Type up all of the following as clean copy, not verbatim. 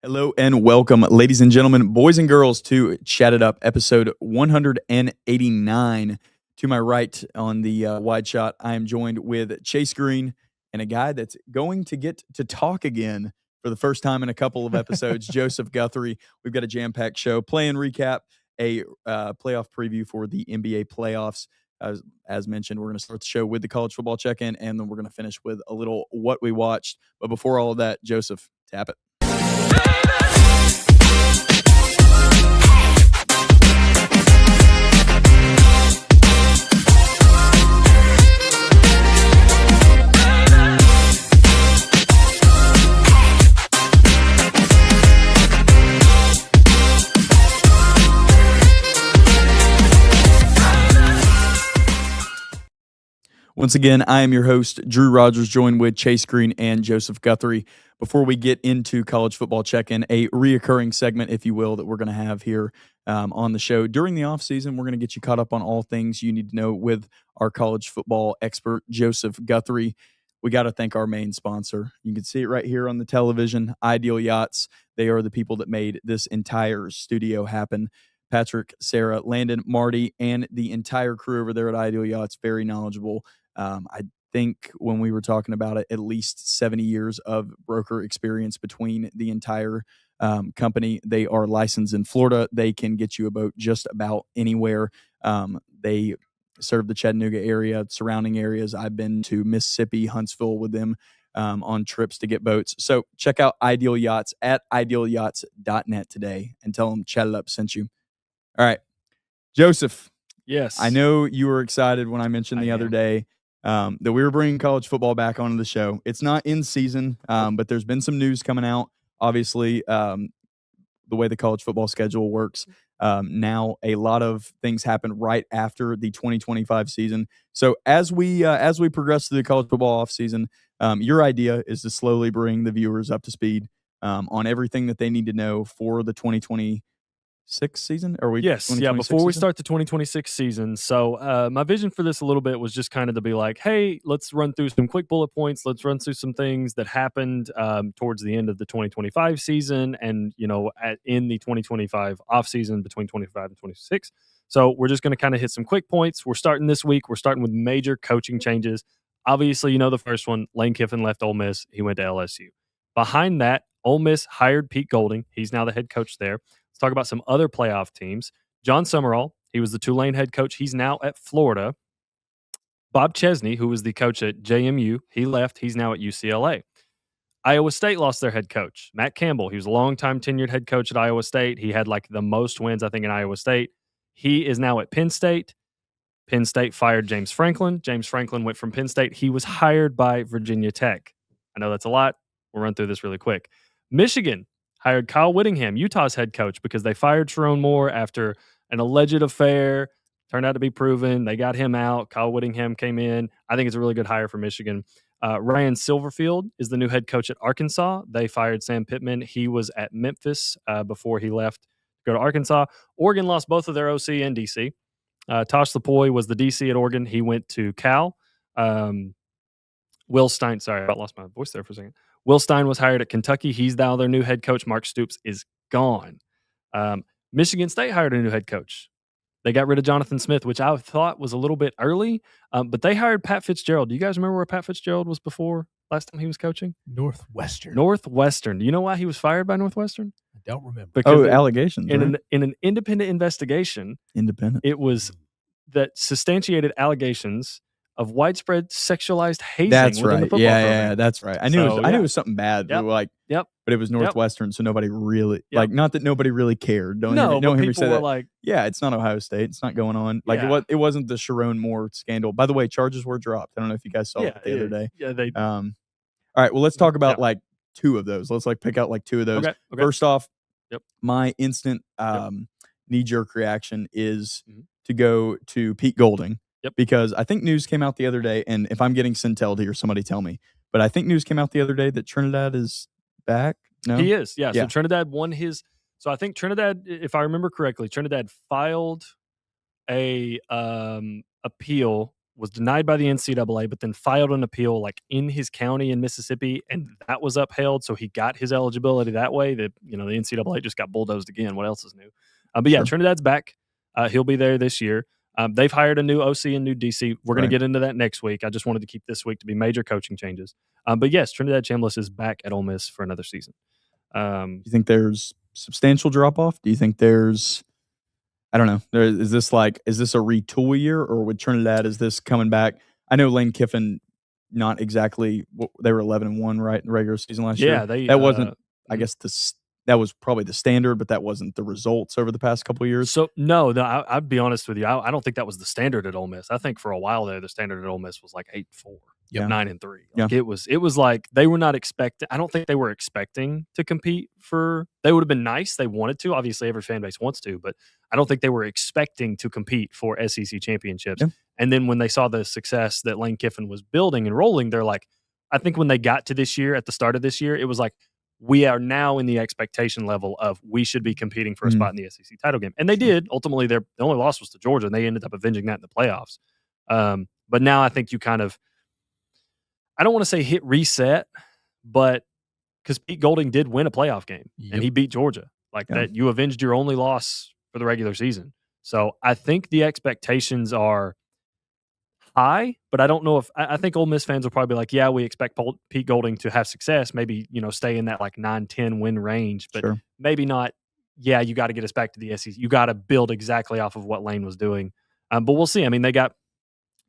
Hello and welcome, ladies and gentlemen, boys and girls, to Chat It Up, episode 189. To my right on the wide shot, I am joined with Chase Green and a guy that's going to get to talk again for the first time in a couple of episodes, Joseph Guthrie. We've got a jam-packed show, play-in recap, a playoff preview for the NBA playoffs. As mentioned, we're going to start the show with the college football check-in, and then we're going to finish with a little what we watched. But before all of that, Joseph, tap it. Once again, I am your host, Drew Rogers, joined with Chase Green and Joseph Guthrie. Before we get into college football check-in, a reoccurring segment, if you will, that we're going to have here on the show. During the offseason, we're going to get you caught up on all things you need to know with our college football expert, Joseph Guthrie. We got to thank our main sponsor. You can see it right here on the television, Ideal Yachts. They are the people that made this entire studio happen. Patrick, Sarah, Landon, Marty, and the entire crew over there at Ideal Yachts, very knowledgeable. I think when we were talking about it, at least 70 years of broker experience between the entire company. They are licensed in Florida. They can get you a boat just about anywhere. They serve the Chattanooga area, surrounding areas. I've been to Mississippi, Huntsville with them on trips to get boats. So check out Ideal Yachts at idealyachts.net today and tell them Chat It Up sent you. All right, Joseph. Yes. I know you were excited when I mentioned the other day that we were bringing college football back onto the show. It's not in season, but there's been some news coming out. Obviously, the way the college football schedule works, now a lot of things happen right after the 2025 season. So as we progress through the college football offseason, your idea is to slowly bring the viewers up to speed on everything that they need to know for the 2026 season? Before we start the 2026 season. So my vision for this a little bit was just kind of to be like, hey, let's run through some quick bullet points. Let's run through some things that happened towards the end of the 2025 season and, in the 2025 offseason between 25 and 26. So we're just going to kind of hit some quick points. We're starting this week. We're starting with major coaching changes. Obviously, the first one, Lane Kiffin left Ole Miss. He went to LSU. Behind that, Ole Miss hired Pete Golding. He's now the head coach there. Let's talk about some other playoff teams. John Summerall, he was the Tulane head coach. He's now at Florida. Bob Chesney, who was the coach at JMU, he left. He's now at UCLA. Iowa State lost their head coach, Matt Campbell. He was a longtime tenured head coach at Iowa State. He had the most wins, I think, in Iowa State. He is now at Penn State. Penn State fired James Franklin. James Franklin went from Penn State. He was hired by Virginia Tech. I know that's a lot. We'll run through this really quick. Michigan hired Kyle Whittingham, Utah's head coach, because they fired Sharon Moore after an alleged affair. Turned out to be proven. They got him out. Kyle Whittingham came in. I think it's a really good hire for Michigan. Ryan Silverfield is the new head coach at Arkansas. They fired Sam Pittman. He was at Memphis before he left to go to Arkansas. Oregon lost both of their OC and DC. Tosh Lapoy was the DC at Oregon. He went to Cal. Will Stein, sorry, I lost my voice there for a second. Will Stein was hired at Kentucky. He's now their new head coach. Mark Stoops is gone. Michigan State hired a new head coach. They got rid of Jonathan Smith, which I thought was a little bit early, but they hired Pat Fitzgerald. Do you guys remember where Pat Fitzgerald was before last time he was coaching? Northwestern. Do you know why he was fired by Northwestern? I don't remember. Because allegations. In an independent investigation, it was that substantiated allegations of widespread sexualized hazing. That's within right. The football program. Yeah, that's right. I knew it was something bad. Yep. But it was Northwestern, so nobody really not that nobody really cared. Don't hear me say that. Like, it's not Ohio State. It's not going on. It wasn't the Sharon Moore scandal. By the way, charges were dropped. I don't know if you guys saw it the other day. Yeah, they. All right. Well, let's talk about two of those. Let's pick out two of those. Okay. First off, my instant knee-jerk reaction is to go to Pete Golding. Because I think news came out the other day, and if I'm getting Centelled here, somebody tell me. But I think news came out the other day that Trinidad is back. No, he is. Yeah. So Trinidad won his. So I think Trinidad, if I remember correctly, Trinidad filed a appeal was denied by the NCAA, but then filed an appeal like in his county in Mississippi, and that was upheld. So he got his eligibility that way. The NCAA just got bulldozed again. What else is new? But yeah, Trinidad's back. He'll be there this year. They've hired a new OC and new DC. We're going to get into that next week. I just wanted to keep this week to be major coaching changes. But yes, Trinidad Chambliss is back at Ole Miss for another season. Do you think there's substantial drop off? Do you think there's, I don't know, is this a retool year, or with Trinidad, is this coming back? I know Lane Kiffin, not exactly, they were 11-1, right, in the regular season last year. Yeah, that wasn't, I guess, that was probably the standard, but that wasn't the results over the past couple of years. So no, I'd be honest with you. I don't think that was the standard at Ole Miss. I think for a while there, the standard at Ole Miss was like 8-4, 9-3. Like it was like they were not expecting. I don't think they were expecting to compete for. They would have been nice. They wanted to. Obviously, every fan base wants to, but I don't think they were expecting to compete for SEC championships. Yeah. And then when they saw the success that Lane Kiffin was building and rolling, they're like, I think when they got to this year, at the start of this year, it was like, we are now in the expectation level of we should be competing for a spot in the SEC title game. And they did. Ultimately, the only loss was to Georgia, and they ended up avenging that in the playoffs. But now I think you kind of, I don't want to say hit reset, but because Pete Golding did win a playoff game, and he beat Georgia. Like that, you avenged your only loss for the regular season. So I think the expectations are high, but I don't know if I think Ole Miss fans will probably be like, yeah, we expect Pete Golding to have success, maybe, stay in that like 9-10 win range, but maybe not. Yeah, you got to get us back to the SEC. You got to build exactly off of what Lane was doing. But we'll see. I mean, they got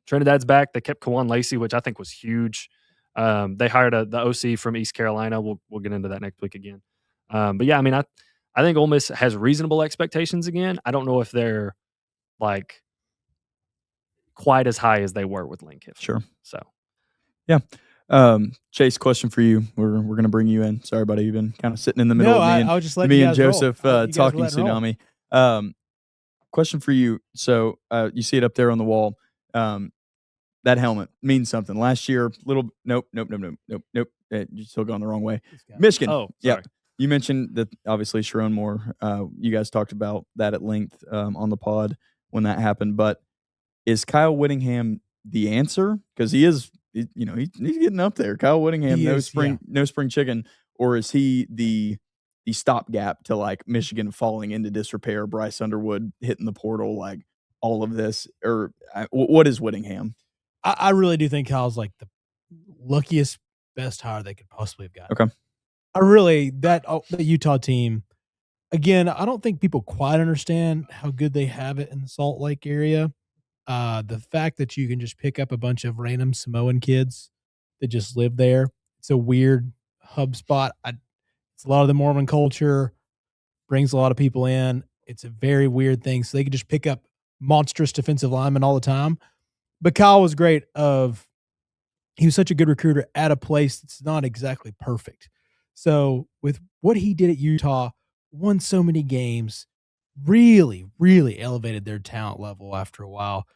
Trinidad's back. They kept Kawan Lacey, which I think was huge. They hired the OC from East Carolina. We'll get into that next week again. But yeah, I mean, I think Ole Miss has reasonable expectations again. I don't know if they're like quite as high as they were with Lane Kiffin. Sure. So, yeah. Chase, question for you. We're going to bring you in. Sorry, buddy. You've been kind of sitting in the middle of me and Joseph talking tsunami. Question for you. So you see it up there on the wall. That helmet means something. Last year, nope. You're still going the wrong way. Michigan. Oh, sorry. Yeah. You mentioned that obviously Sharon Moore. You guys talked about that at length on the pod when that happened. But is Kyle Whittingham the answer? Because he is, he's getting up there. Kyle Whittingham, no spring chicken, or is he the stopgap to like Michigan falling into disrepair, Bryce Underwood hitting the portal, like all of this? Or what is Whittingham? I really do think Kyle's like the luckiest, best hire they could possibly have gotten. Okay. The Utah team, again, I don't think people quite understand how good they have it in the Salt Lake area. The fact that you can just pick up a bunch of random Samoan kids that just live there. It's a weird hub spot. It's a lot of the Mormon culture, brings a lot of people in. It's a very weird thing. So they could just pick up monstrous defensive linemen all the time. But Kyle was great. He was such a good recruiter at a place that's not exactly perfect. So with what he did at Utah, won so many games, really, really elevated their talent level after a while.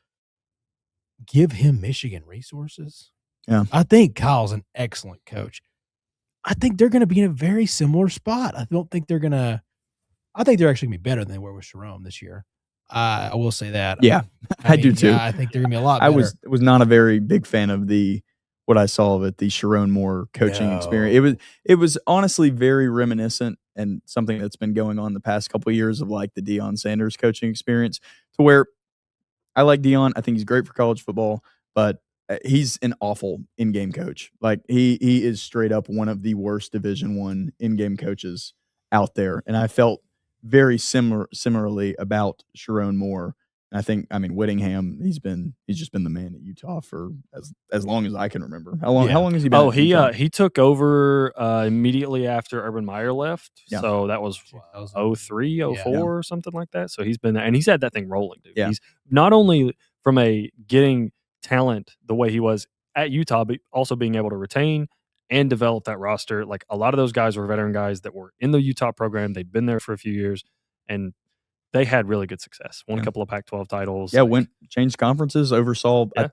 Give him Michigan resources. Yeah. I think Kyle's an excellent coach. I think they're going to be in a very similar spot. I think they're actually going to be better than they were with Jerome this year. I will say that. Yeah, I do too. Yeah, I think they're going to be a lot better. I was not a very big fan of what I saw of it, the Sharon Moore coaching experience. It was honestly very reminiscent and something that's been going on the past couple of years of like the Deion Sanders coaching experience, to where I like Deion. I think he's great for college football, but he's an awful in-game coach. Like he is straight up one of the worst Division I in-game coaches out there. And I felt very similarly about Sharon Moore. And I think, Whittingham, he's just been the man at Utah for as long as I can remember. How long has he been? Oh, he took over immediately after Urban Meyer left. Yeah. So that was 03, 04 or something like that. So he's been there, and he's had that thing rolling, dude. Yeah. He's not only from a getting talent the way he was at Utah, but also being able to retain and develop that roster. Like a lot of those guys were veteran guys that were in the Utah program. They'd been there for a few years, and they had really good success. Won a couple of Pac-12 titles. Yeah, changed conferences, oversaw. Yeah.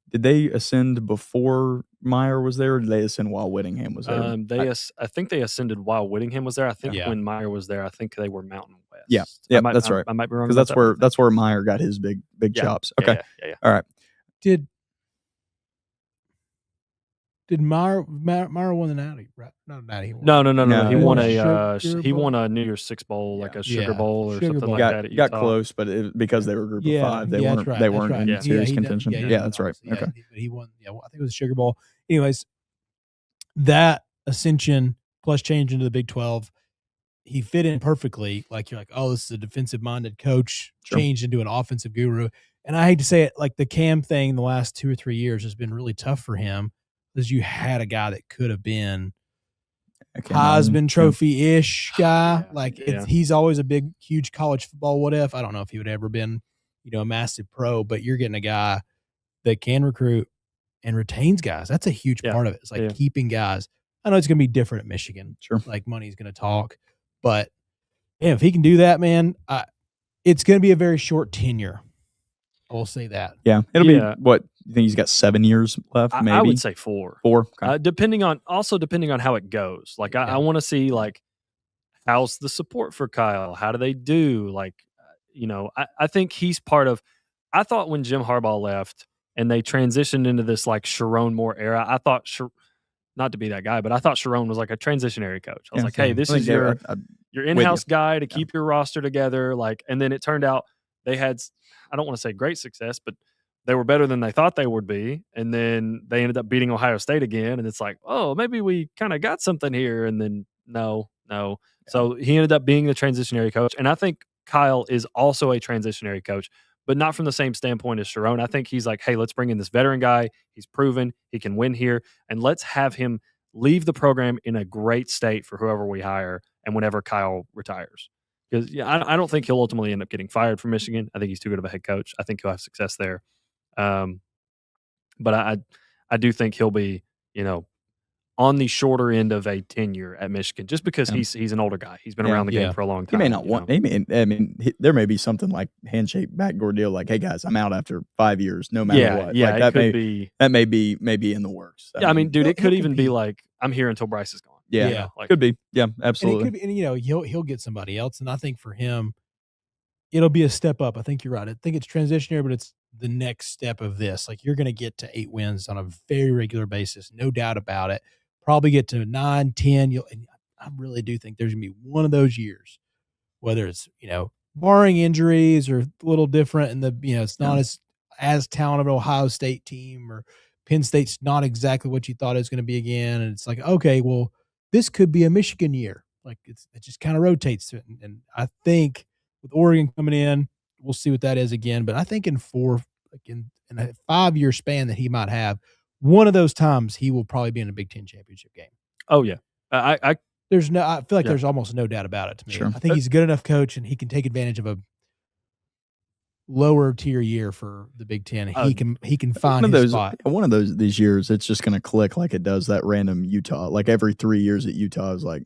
Did they ascend before Meyer was there, or did they ascend while Whittingham was there? I think they ascended while Whittingham was there. I think when Meyer was there, I think they were Mountain West. Yeah, that's right. I might be wrong because about that's where Meyer got his big chops. Okay, all right. Did Meyer won the natty? Right? Not a natty. No. He won Sugar won a New Year's Six Bowl, like a Sugar Yeah. Bowl or Sugar something Bowl. like that. At Got Utah. close, but because they were a group of 5, they Yeah, weren't that's right, they that's weren't right. in serious he did- contention. he Yeah, did that's right. obviously. Okay. But he won. Yeah, I think it was the Sugar Bowl. Anyways, that ascension plus change into the Big 12, he fit in perfectly. Like, you're like, oh, this is a defensive-minded coach, Sure. changed into an offensive guru. And I hate to say it, like the Cam thing the last 2 or 3 years has been really tough for him, because you had a guy that could have been Heisman Trophy-ish guy. He's always a big, huge college football what if. I don't know if he would ever been, a massive pro, but you're getting a guy that can recruit and retains guys. That's a huge part of it. It's like keeping guys. I know it's going to be different at Michigan. Sure. Like, money's going to talk. But if he can do that, man, it's going to be a very short tenure. I will say that. Yeah. It'll be, what, you think he's got 7 years left, maybe? I would say 4. 4? Okay. Depending on how it goes. Like, I want to see, like, how's the support for Kyle? How do they do? Like, I think he's part of – I thought when Jim Harbaugh left and they transitioned into this, like, Sharon Moore era, I thought not to be that guy, but I thought Sharon was like a transitionary coach. I was like, hey, this is your in-house guy to keep your roster together. Like, and then it turned out they had, I don't want to say great success, but they were better than they thought they would be. And then they ended up beating Ohio State again. And it's like, oh, maybe we kind of got something here. And then no. Yeah. So he ended up being the transitionary coach. And I think Kyle is also a transitionary coach, but not from the same standpoint as Sharon. I think he's like, hey, let's bring in this veteran guy. He's proven he can win here. And let's have him leave the program in a great state for whoever we hire and whenever Kyle retires. Because I don't think he'll ultimately end up getting fired from Michigan. I think he's too good of a head coach. I think he'll have success there. But I do think he'll be, on the shorter end of a tenure at Michigan, just because he's an older guy. He's been around the game for a long time. He may not want. There may be something like handshake backdoor deal, like, "Hey guys, I'm out after 5 years, no matter what." Yeah, like, that may be in the works. I mean, dude, it could even be like, "I'm here until Bryce is gone." Yeah, could be. Yeah, absolutely. And it could be, and he'll get somebody else, and I think for him, it'll be a step up. I think you're right. I think it's transitionary, but it's the next step of this. Like, you're going to get to 8 wins on a very regular basis, no doubt about it. Probably get to 9, 10. And I really do think there's going to be one of those years, whether it's, barring injuries or a little different, and it's not as talented of an Ohio State team, or Penn State's not exactly what you thought it was going to be again. And it's like, okay, well, this could be a Michigan year. Like, it just kind of rotates. And I think with Oregon coming in, we'll see what that is again. But I think in a 5-year span that he might have, one of those times he will probably be in a Big Ten championship game. Oh yeah, I feel like there's almost no doubt about it to me. Sure. I think he's a good enough coach, and he can take advantage of a lower tier year for the Big Ten. He can find his spot. One of these years, it's just going to click like it does that random Utah. Like, every 3 years at Utah is like,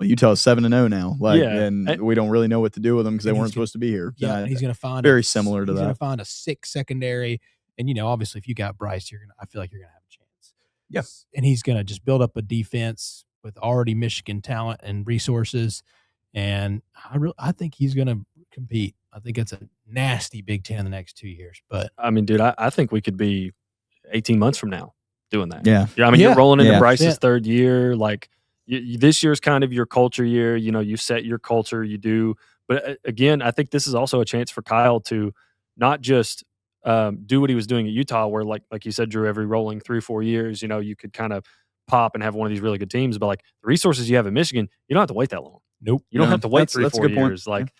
well, Utah's 7-0 now. Like, and we don't really know what to do with them because they weren't supposed to be here. Yeah, and he's going to find very similar to that. He's going to find a 6 secondary, and obviously, if you got Bryce, I feel like you're going to have a chance. Yes, and he's going to just build up a defense with already Michigan talent and resources, and I think he's going to compete. I think it's a nasty Big Ten in the next 2 years. But I mean, dude, I think we could be 18 months from now doing that. Yeah. I mean, you're rolling into Bryce's third year. Like, this year's kind of your culture year. You set your culture, you do. But again, I think this is also a chance for Kyle to not just do what he was doing at Utah, where like you said, Drew, every rolling 3 or 4 years, you could kind of pop and have one of these really good teams. But like, the resources you have in Michigan, you don't have to wait that long. Nope. You don't have to wait 3 or 4 years. Like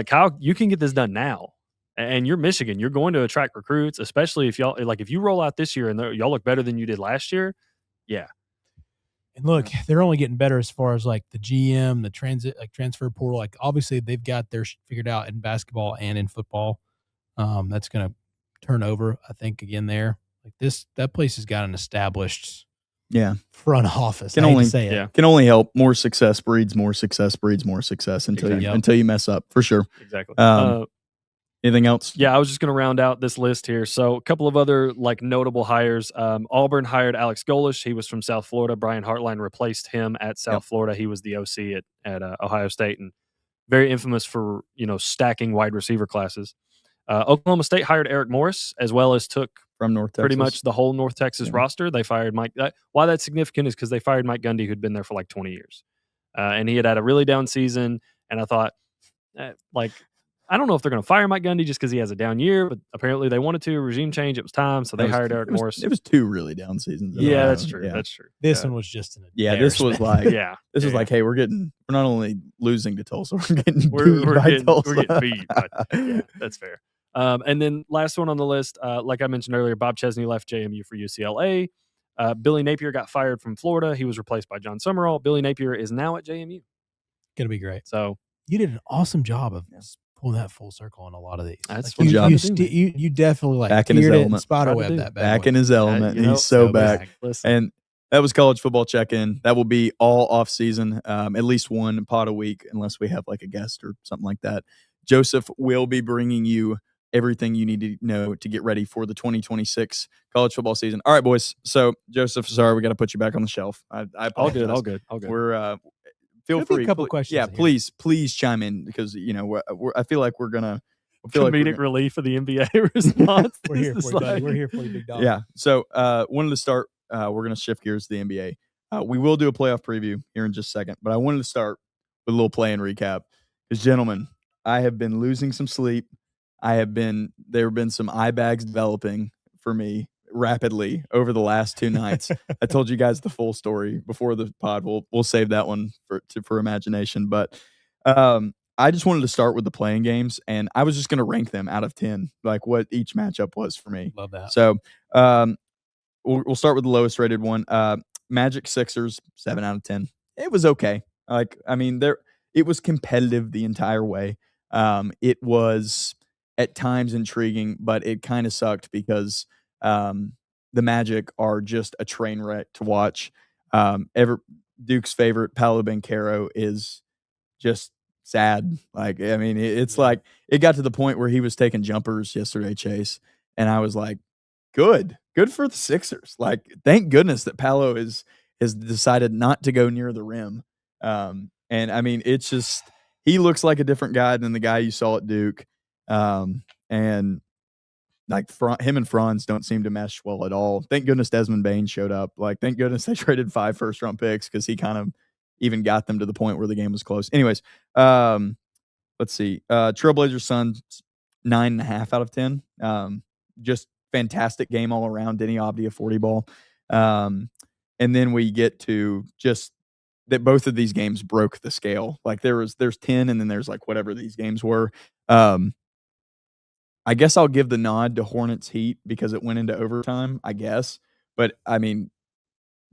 Kyle, you can get this done now. And you're Michigan. You're going to attract recruits, especially if if you roll out this year and y'all look better than you did last year. Yeah. And look, they're only getting better as far as like the GM, the transfer portal. Like, obviously they've got theirs figured out in basketball and in football. That's going to turn over, I think, again there. Like, that place has got an established front office. Can only help. More success breeds more success breeds more success until you mess up, for sure. Exactly. Anything else? Yeah, I was just going to round out this list here. So a couple of other notable hires. Auburn hired Alex Golish. He was from South Florida. Brian Hartline replaced him at South Florida. He was the OC at Ohio State. And very infamous for, stacking wide receiver classes. Oklahoma State hired Eric Morris, as well as took from North Texas. Pretty much the whole North Texas roster. They fired Mike. Why that's significant is because they fired Mike Gundy, who'd been there for like 20 years. And he had a really down season. And I thought, I don't know if they're going to fire Mike Gundy just because he has a down year, but apparently they wanted to. Regime change, it was time, so they hired Eric Morris. It was 2 really down seasons. Yeah, that's true. Yeah. That's true. This one was just an this was like this was like, hey, we're not only losing to Tulsa, we're getting beat. We're getting beat. But, that's fair. And then last one on the list, like I mentioned earlier, Bob Chesney left JMU for UCLA. Billy Napier got fired from Florida. He was replaced by John Summerall. Billy Napier is now at JMU. Gonna be great. So you did an awesome job of pulling that full circle on a lot of these. That's like you definitely back in his element. Spiderweb that back in his element. He's so back. And that was college football check-in. That will be all off season, at least one pod a week, unless we have like a guest or something like that. Joseph will be bringing you everything you need to know to get ready for the 2026 college football season. All right, boys. So Joseph, sorry, we got to put you back on the shelf. I apologize. All good. We're feel free. A couple questions. Yeah, please chime in because I feel like we're gonna comedic relief for the NBA response. We're here for you, buddy. We're here for you, big dog. Yeah. So wanted to start. We're gonna shift gears to the NBA. We will do a playoff preview here in just a second, but I wanted to start with a little play and recap. Because gentlemen, I have been losing some sleep. There have been some eye bags developing for me rapidly over the last 2 nights. I told you guys the full story before the pod. We'll save that one for imagination. But I just wanted to start with the playing games, and I was just going to rank them out of 10, like what each matchup was for me. Love that. So we'll start with the lowest rated one. Magic Sixers, 7 out of 10. It was okay. It was competitive the entire way. It was at times intriguing, but it kind of sucked because the Magic are just a train wreck to watch. Duke's favorite, Paolo Banchero, is just sad. It's like it got to the point where he was taking jumpers yesterday, Chase, and I was like, good for the Sixers. Like, thank goodness that Paolo has decided not to go near the rim. It's just he looks like a different guy than the guy you saw at Duke. And like him and Franz don't seem to mesh well at all. Thank goodness Desmond Bain showed up. Like, thank goodness they traded 5 first-round picks because he kind of even got them to the point where the game was close. Anyways, let's see. Trailblazers Suns, 9.5 out of 10. Just fantastic game all around. Denny Abdi, a 40 ball. And then we get to just that both of these games broke the scale. Like there's 10 and then there's like whatever these games were. I guess I'll give the nod to Hornets Heat because it went into overtime, I guess. But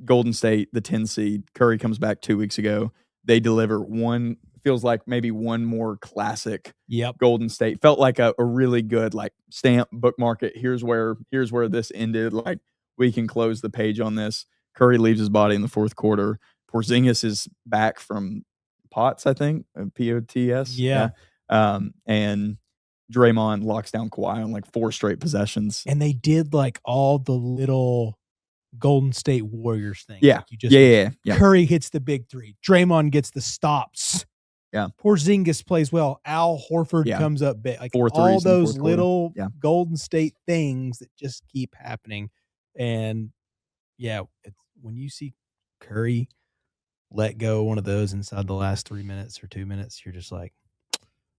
Golden State, the 10 seed, Curry comes back 2 weeks ago. They deliver feels like maybe one more classic. Yep. Golden State felt like a really good like stamp, bookmark it. Here's where this ended. Like, we can close the page on this. Curry leaves his body in the fourth quarter. Porzingis is back from POTS, I think, POTS. Yeah. And Draymond locks down Kawhi on like 4 straight possessions. And they did like all the little Golden State Warriors things. Yeah. Like yeah. Curry hits the big 3. Draymond gets the stops. Yeah. Porzingis plays well. Al Horford comes up big. Like 4 all those little quarter. Golden State things that just keep happening. And it's when you see Curry let go one of those inside the last 3 minutes or 2 minutes, you're just like,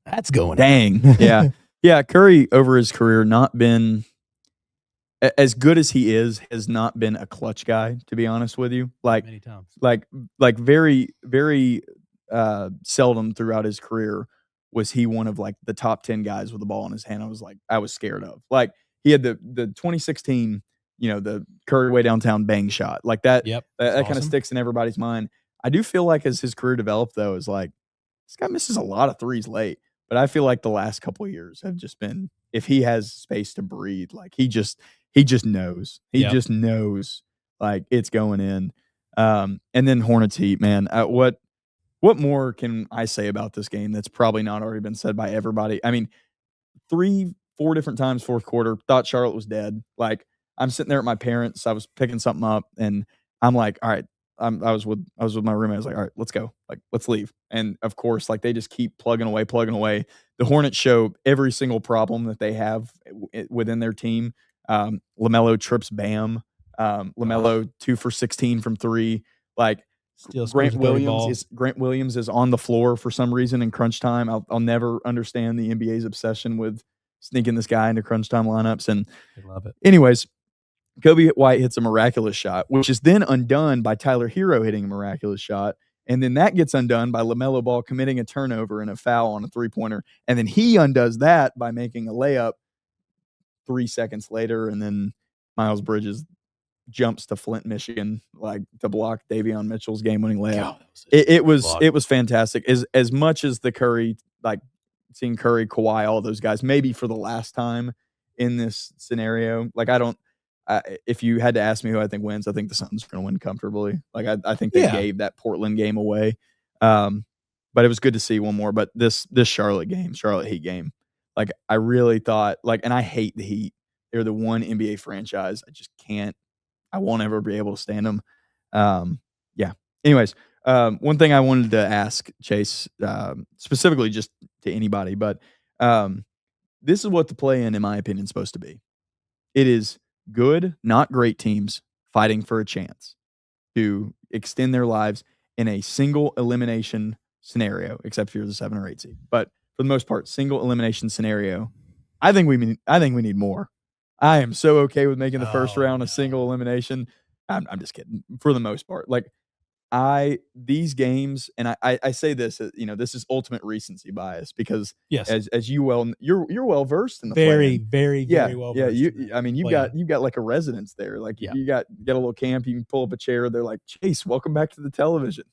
that's going. Dang. Yeah. Yeah. Curry over his career not been as good as he has not been a clutch guy, to be honest with you. Like many times. Like very, very seldom throughout his career was he one of like the top 10 guys with the ball in his hand. I was scared of. Like, he had the 2016, the Curry way downtown bang shot. Like that. Yep. That kind of sticks in everybody's mind. I do feel like as his career developed, though, is like, this guy misses a lot of threes late. But I feel like the last couple of years have just been, if he has space to breathe, like he just knows. He just knows, like, it's going in. And then Hornets Heat, man. What more can I say about this game that's probably not already been said by everybody? I mean, 3-4 different times fourth quarter, thought Charlotte was dead. Like, I'm sitting there at my parents'. I was picking something up, and I'm like, all right, I was with my roommate. I was like, all right, let's go. Like, let's leave. And of course, like they just keep plugging away. The Hornets show every single problem that they have within their team. LaMelo trips Bam. LaMelo 2 for 16 from 3. Like Grant Williams is on the floor for some reason in crunch time. I'll never understand the NBA's obsession with sneaking this guy into crunch time lineups. And I love it. Anyways, Kobe White hits a miraculous shot, which is then undone by Tyler Hero hitting a miraculous shot. And then that gets undone by LaMelo Ball committing a turnover and a foul on a three-pointer. And then he undoes that by making a layup 3 seconds later. And then Miles Bridges jumps to Flint, Michigan, like to block Davion Mitchell's game-winning layup. It was fantastic. As much as the Curry, like seeing Curry, Kawhi, all those guys, maybe for the last time in this scenario, like if you had to ask me who I think wins, I think the Suns are going to win comfortably. Like I think they gave that Portland game away. But it was good to see one more. But this Charlotte Heat game, like I really thought, like, and I hate the Heat. They're the one NBA franchise I just can't. I won't ever be able to stand them. Yeah. Anyways, one thing I wanted to ask Chase, specifically just to anybody, but this is what the play-in my opinion, is supposed to be. It is good, not great teams fighting for a chance to extend their lives in a single elimination scenario, except if you're the 7 or 8 seed. But for the most part, single elimination scenario. I think we need more. I am so okay with making the first round a single elimination. I'm just kidding. For the most part, like these games, and I say this, this is ultimate recency bias because as you you're well versed in the very well. well. Yeah, you've got like a residence there. Like you got a little camp. You can pull up a chair. They're like, Chase, welcome back to the television.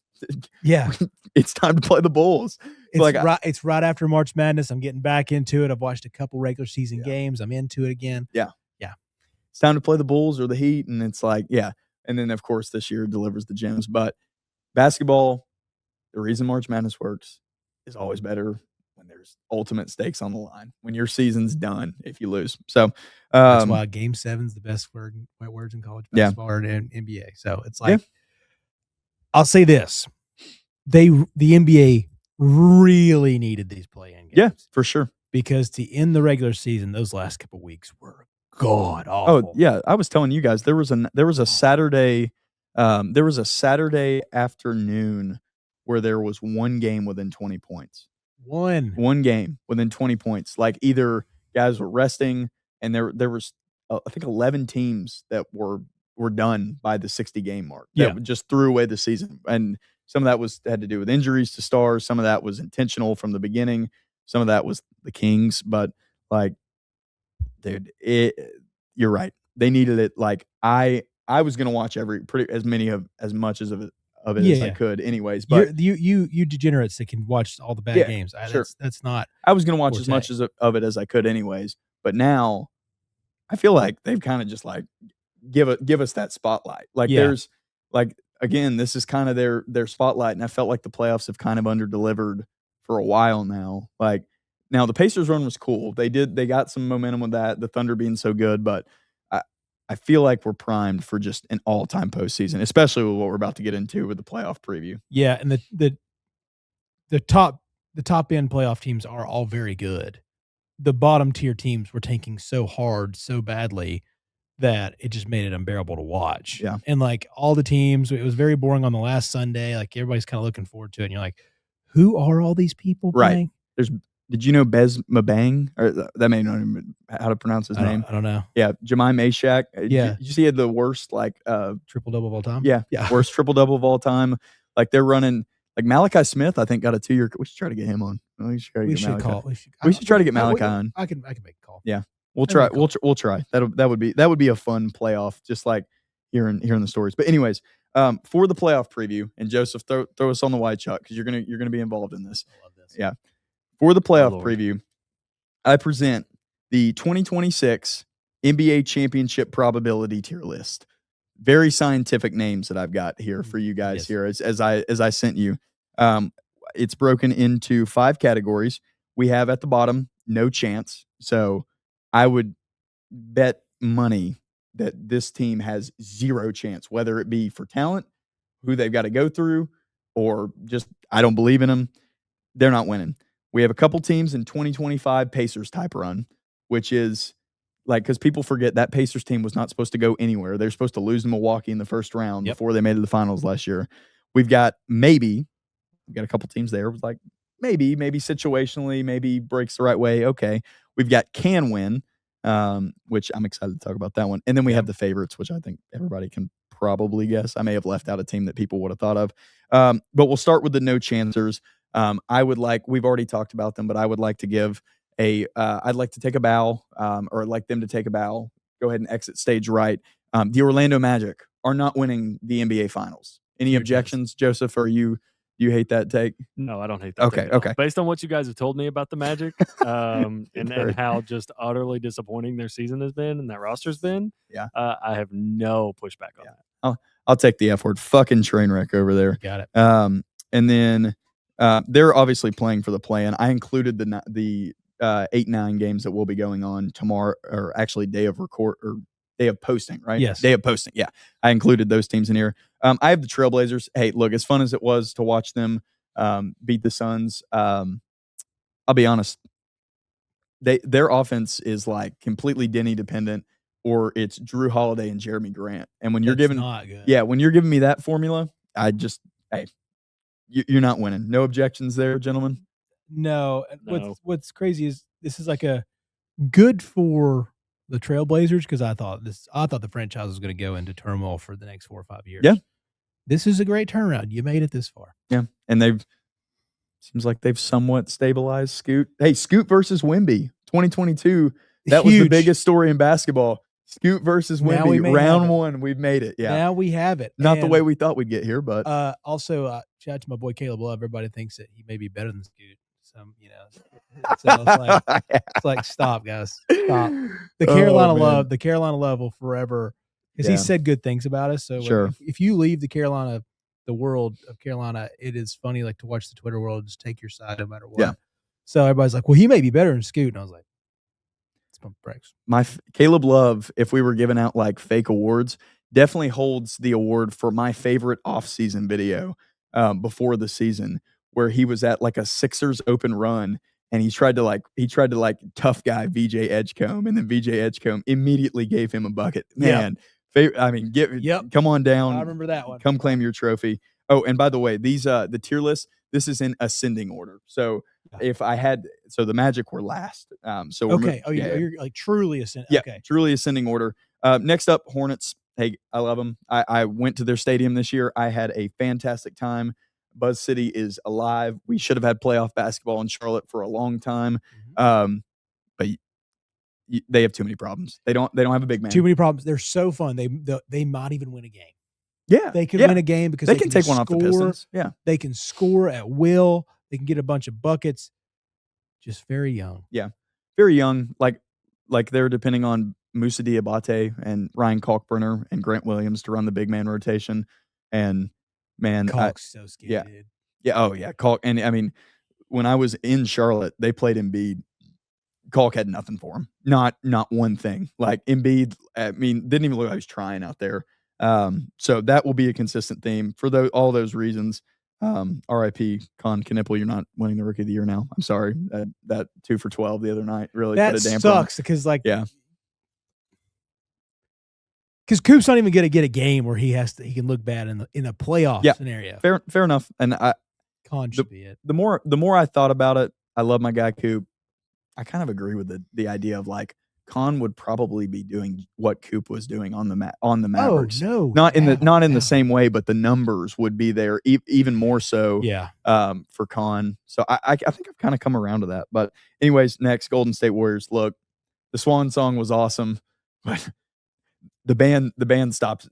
Yeah, it's time to play the Bulls. It's right after March Madness. I'm getting back into it. I've watched a couple regular season games. I'm into it again. Yeah. It's time to play the Bulls or the Heat, and it's like, and then of course this year delivers the gems. But basketball, the reason March Madness works is always better when there's ultimate stakes on the line, when your season's done if you lose. So that's why Game 7's the best words in college basketball or in NBA. So it's like, I'll say this. The NBA really needed these play-in games. Yeah, for sure. Because to end the regular season, those last couple of weeks were god awful. Oh yeah, I was telling you guys there was a Saturday afternoon where there was one game within 20 points. One game within 20 points. Like either guys were resting, and there was I think 11 teams that were done by the 60 game mark. That just threw away the season, and some of that had to do with injuries to stars. Some of that was intentional from the beginning. Some of that was the Kings, but like, dude, you're right. They needed it. Like I was gonna watch as much as I could, anyways. But you degenerates that can watch all the bad games. Sure. That's not. I was gonna watch as much of it as I could, anyways. But now, I feel like they've kind of just like give us that spotlight. Like there's like, again, this is kind of their spotlight, and I felt like the playoffs have kind of underdelivered for a while now. Like. Now, the Pacers run was cool. They got some momentum with that, the Thunder being so good, but I feel like we're primed for just an all-time postseason, especially with what we're about to get into with the playoff preview. Yeah, and the top end playoff teams are all very good. The bottom tier teams were tanking so hard, so badly that it just made it unbearable to watch. Yeah. And like all the teams, it was very boring on the last Sunday. Like everybody's kind of looking forward to it, and you're like, who are all these people playing? Did you know Bez Mabang? Or that may not even how to pronounce his name. I don't know. Yeah, Jemai Meshack. Yeah. Did you see he had the worst triple-double of all time? Yeah. Worst triple-double of all time. Like they're running like Malachi Smith, I think, got a 2-year. We should try to get him on. We should try to get Malachi on. I can make a call. Yeah. We'll try. We'll try. That would be a fun playoff, just like hearing the stories. But anyways, for the playoff preview, and Joseph, throw us on the white chalk because you're gonna be involved in this. I love this. Yeah. For the playoff preview, I present the 2026 NBA championship probability tier list. Very scientific names that I've got here for you guys here as I sent you. It's broken into 5 categories. We have at the bottom, no chance. So I would bet money that this team has 0 chance, whether it be for talent who they've got to go through or just I don't believe in them, they're not winning. We have a couple teams in 2025 Pacers type run, which is like because people forget that Pacers team was not supposed to go anywhere. They're supposed to lose to Milwaukee in the first round before they made it to the finals last year. We've got a couple teams there. It was like maybe situationally, maybe breaks the right way. Okay. We've got can win, which I'm excited to talk about that one. And then we have the favorites, which I think everybody can probably guess. I may have left out a team that people would have thought of. But we'll start with the no chancers. We've already talked about them, but I would like to give I'd like to take a bow, or I'd like them to take a bow. Go ahead and exit stage right. The Orlando Magic are not winning the NBA Finals. Any objections, Joseph? Or you hate that take? No, I don't hate that. take Okay. Based on what you guys have told me about the Magic, and how just utterly disappointing their season has been and that roster's been, I have no pushback on that. I'll take the F word. Fucking train wreck over there. Got it. And then they're obviously playing for the play-in. I included the 8-9 games that will be going on tomorrow, or actually day of posting, right? Yes. Day of posting. Yeah. I included those teams in here. I have the Trailblazers. Hey, look, as fun as it was to watch them beat the Suns, I'll be honest, their offense is like completely Denny dependent, or it's Drew Holiday and Jeremy Grant. And when you're when you're giving me that formula, you're not winning. No objections there, gentlemen? No. What's crazy is this is like a good for the Trailblazers, because I thought the franchise was going to go into turmoil for the next 4 or 5 years. Yeah. This is a great turnaround. You made it this far. Yeah. And seems like they've somewhat stabilized Scoot. Hey, Scoot versus Wemby, 2022. That was the biggest story in basketball. Scoot versus Wemby, round 1. We've made it. Yeah. Now we have it. Not the way we thought we'd get here, but also shout out to my boy Caleb Love. Everybody thinks that he may be better than Scoot. So it's like stop, guys. Stop. The Carolina love will forever, because he said good things about us. So sure. If you leave the world of Carolina, it is funny like to watch the Twitter world just take your side no matter what. Yeah. So everybody's like, well, he may be better than Scoot. And I was like, let's pump brakes. Caleb Love, if we were giving out like fake awards, definitely holds the award for my favorite off-season video before the season, where he was at like a Sixers open run and he tried to tough guy VJ Edgecombe, and then VJ Edgecombe immediately gave him a bucket. Man, come on down. I remember that one. Come claim your trophy. Oh, and by the way, these the tier list, this is in ascending order. So the Magic were last. You're like truly ascending. Yeah, okay. Truly ascending order. Next up, Hornets. Hey, I love them. I went to their stadium this year. I had a fantastic time. Buzz City is alive. We should have had playoff basketball in Charlotte for a long time. But they have too many problems. They don't have a big man. Too many problems. They're so fun. They might even win a game. Yeah. They can win a game because they can take one off the Pistons. Yeah. They can score at will. They can get a bunch of buckets. Just very young. Yeah. Very young. Like they're depending on Moussa Diabate and Ryan Kalkbrenner and Grant Williams to run the big man rotation. And man, Kalk's so scary. Yeah. Dude. Yeah. Oh yeah. Kalk. And I mean, when I was in Charlotte, they played Embiid. Kalk had nothing for him. Not one thing. Like Embiid, I mean, didn't even look like he was trying out there. So that will be a consistent theme for all those reasons. RIP Con Knipple, you're not winning the Rookie of the Year now. I'm sorry. That 2 for 12 the other night really put a damper sucks because because Coop's not even going to get a game where he can look bad in a playoff scenario. Fair enough. And Con should be it. The more I thought about it, I love my guy Coop. I kind of agree with the idea of like Con would probably be doing what Coop was doing on the Mavericks. Oh no, not in the same way, but the numbers would be there even more so. Yeah. For Con, so I think I've kind of come around to that. But anyways, next Golden State Warriors. Look, the Swan Song was awesome, but the band stops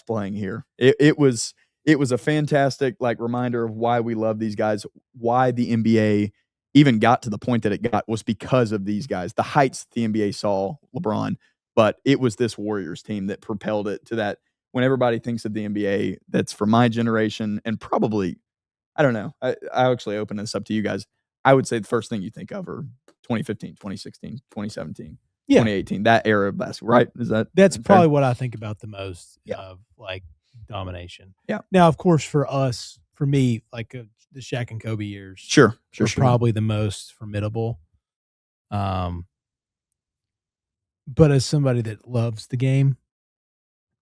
playing here. It was a fantastic reminder of why we love these guys, why the NBA even got to the point that it got was because of these guys. The heights the NBA saw LeBron, but it was this Warriors team that propelled it to that. When everybody thinks of the NBA, that's for my generation and probably, I don't know. I actually open this up to you guys. I would say the first thing you think of are 2015, 2016, 2017, 2018, that era of basketball, right? That's probably what I think about the most. Yeah. Of like domination. Yeah. Now, of course, for me, like the Shaq and Kobe years, Sure. probably the most formidable. But as somebody that loves the game,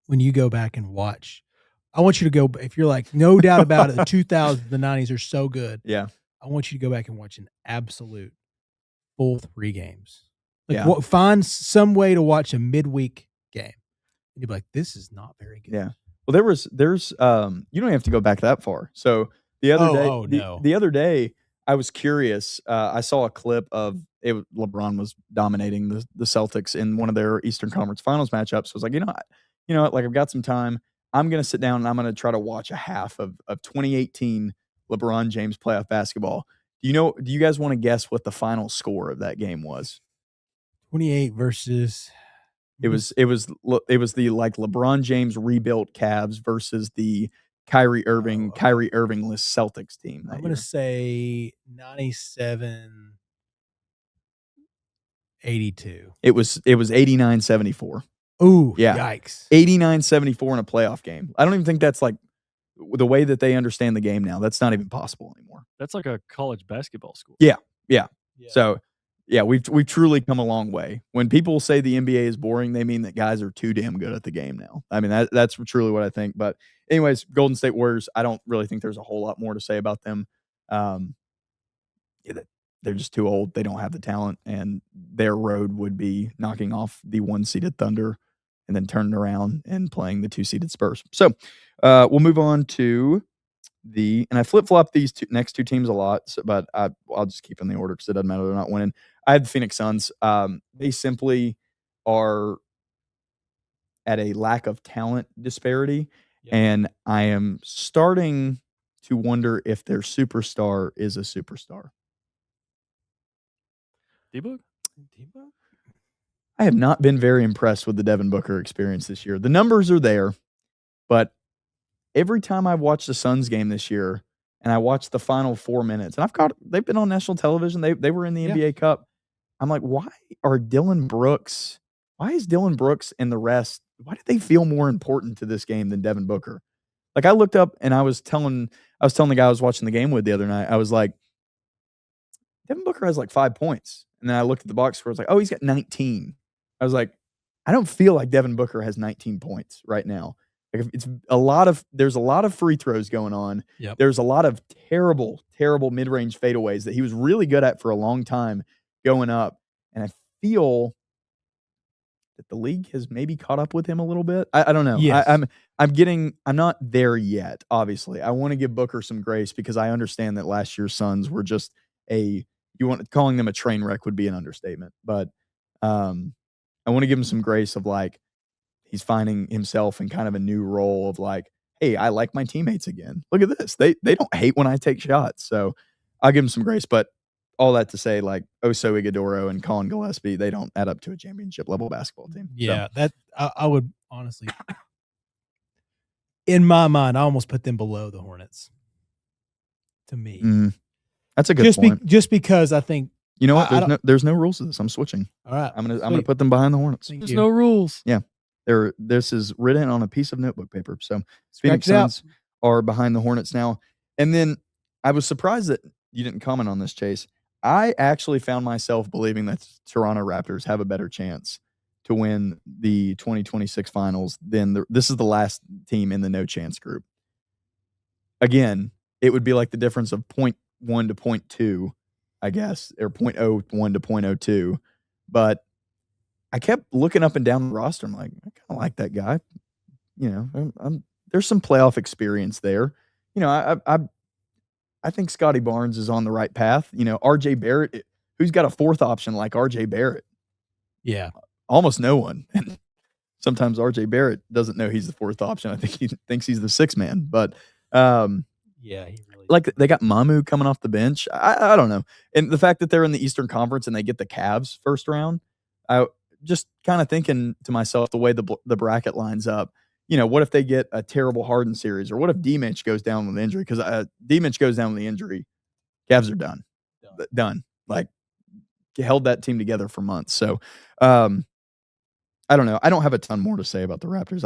when you go back and watch, I want you to go. If you're like, no doubt about it, the 2000s, the 90s are so good. Yeah. I want you to go back and watch an absolute full 3 games. Like, Yeah. find some way to watch a midweek game, and you'll be like, this is not very good. Yeah. Well, there's you don't have to go back that far. So the other day, the other day, I was curious. I saw a clip of it. LeBron was dominating the Celtics in one of their Eastern Conference Finals matchups. So I was like, you know what? Like, I've got some time. I'm gonna sit down and I'm gonna try to watch a half of 2018 LeBron James playoff basketball. Do you guys want to guess what the final score of that game was? 28 versus. It was the like LeBron James rebuilt Cavs versus the Kyrie Irvingless Celtics team. I'm going to say 97-82. It was 89-74. Ooh, yeah. Yikes. 89-74 in a playoff game. I don't even think that's like the way that they understand the game now. That's not even possible anymore. That's like a college basketball score. Yeah. So, yeah, we've truly come a long way. When people say the NBA is boring, they mean that guys are too damn good at the game now. I mean, that's truly what I think. But anyways, Golden State Warriors, I don't really think there's a whole lot more to say about them. They're just too old. They don't have the talent, and their road would be knocking off the 1-seeded Thunder and then turning around and playing the 2-seeded Spurs. So we'll move on to and I flip-flop these next two teams a lot, but I'll just keep in the order because it doesn't matter. They're not winning. I had the Phoenix Suns. They simply are at a lack of talent disparity, and I am starting to wonder if their superstar is a superstar. D-Book? I have not been very impressed with the Devin Booker experience this year. The numbers are there, but every time I've watched the Suns game this year and I watched the final 4 minutes, and they've been on national television. They were in the NBA Cup. I'm like, why is Dylan Brooks and the rest, why did they feel more important to this game than Devin Booker? Like, I looked up and I was telling the guy I was watching the game with the other night, I was like, Devin Booker has like 5 points. And then I looked at the box score. I was like, oh, he's got 19. I was like, I don't feel like Devin Booker has 19 points right now. Like, there's a lot of free throws going on. Yep. There's a lot of terrible, terrible mid-range fadeaways that he was really good at for a long time going up. And I feel that the league has maybe caught up with him a little bit. I don't know. Yes. I'm not there yet, obviously. I want to give Booker some grace because I understand that last year's Suns were just calling them a train wreck would be an understatement. But I want to give him some grace of like, he's finding himself in kind of a new role of like, hey, I like my teammates again. Look at this. They don't hate when I take shots. So I'll give him some grace. But all that to say, like, Oso Ighodaro and Colin Gillespie, they don't add up to a championship level basketball team. Yeah, so. I would honestly, in my mind, I almost put them below the Hornets. To me, that's a good point. Just because I think, you know what, there's no rules to this. I'm switching. All right, I'm gonna put them behind the Hornets. There's no rules. Yeah, this is written on a piece of notebook paper. So Phoenix Suns are behind the Hornets now. And then I was surprised that you didn't comment on this, Chase. I actually found myself believing that Toronto Raptors have a better chance to win the 2026 finals than this is the last team in the no chance group. Again, it would be like the difference of 0.1 to 0.2, I guess, or 0.01 to 0.02. But I kept looking up and down the roster. I'm like, I kind of like that guy. You know, there's some playoff experience there. You know, I think Scotty Barnes is on the right path. You know, RJ Barrett, who's got a fourth option like RJ Barrett? Yeah. Almost no one. And sometimes RJ Barrett doesn't know he's the fourth option. I think he thinks he's the sixth man. But yeah, he really like they got Mamu coming off the bench. I don't know. And the fact that they're in the Eastern Conference and they get the Cavs first round, I just kind of thinking to myself the way the bracket lines up. You know, what if they get a terrible Harden series? Or what if D-Mitch goes down with injury? Because D-Mitch goes down with the injury, Cavs are done. Like, held that team together for months. So, I don't know. I don't have a ton more to say about the Raptors.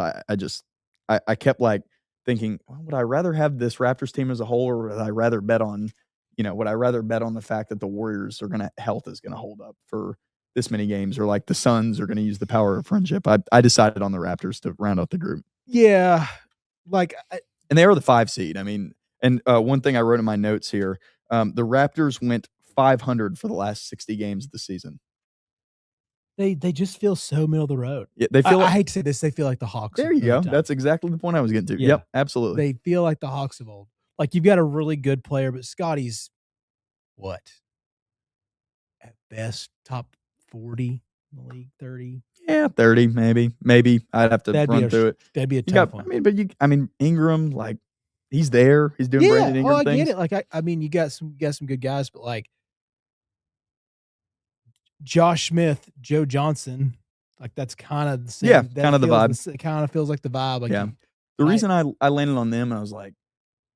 I kept like thinking, well, would I rather have this Raptors team as a whole, or would I rather bet on, would I rather bet on the fact that the Warriors health is going to hold up for this many games, or like the Suns are going to use the power of friendship? I decided on the Raptors to round out the group. Yeah. And they are the 5 seed. I mean, and one thing I wrote in my notes here, the Raptors went 500 for the last 60 games of the season. They just feel so middle of the road. Yeah, they feel. I hate to say this. They feel like the Hawks. There you go. That's exactly the point I was getting to. Yeah. Yep, absolutely. They feel like the Hawks of old. Like, you've got a really good player, but Scotty's what? At best, top 40 in the league, 30. Yeah, 30 maybe. I'd have to run through it. That'd be a tough one. I mean, Ingram, like, he's there. He's doing Brandon Ingram things. I get it. Like, I mean, you got some good guys, but like Josh Smith, Joe Johnson, like, that's kind of the same. Yeah, kind of the vibe. It kind of feels like the vibe. Like, yeah. The reason I landed on them, I was like,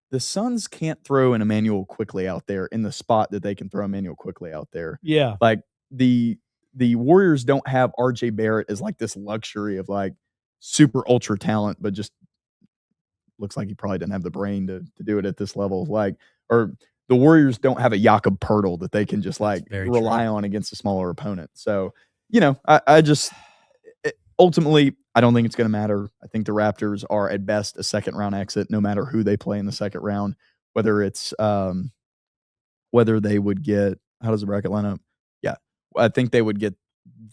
the Suns can't throw an Emmanuel Quickly out there in the spot that they can throw Emmanuel Quickly out there. Yeah. Like, the Warriors don't have RJ Barrett as like this luxury of like super ultra talent, but just looks like he probably didn't have the brain to do it at this level. Like, or the Warriors don't have a Jakob Poeltl that they can just like rely on against a smaller opponent. So, I just ultimately, I don't think it's going to matter. I think the Raptors are at best a second round exit, no matter who they play in the second round, whether it's whether they would get, how does the bracket line up? Yeah. I think they would get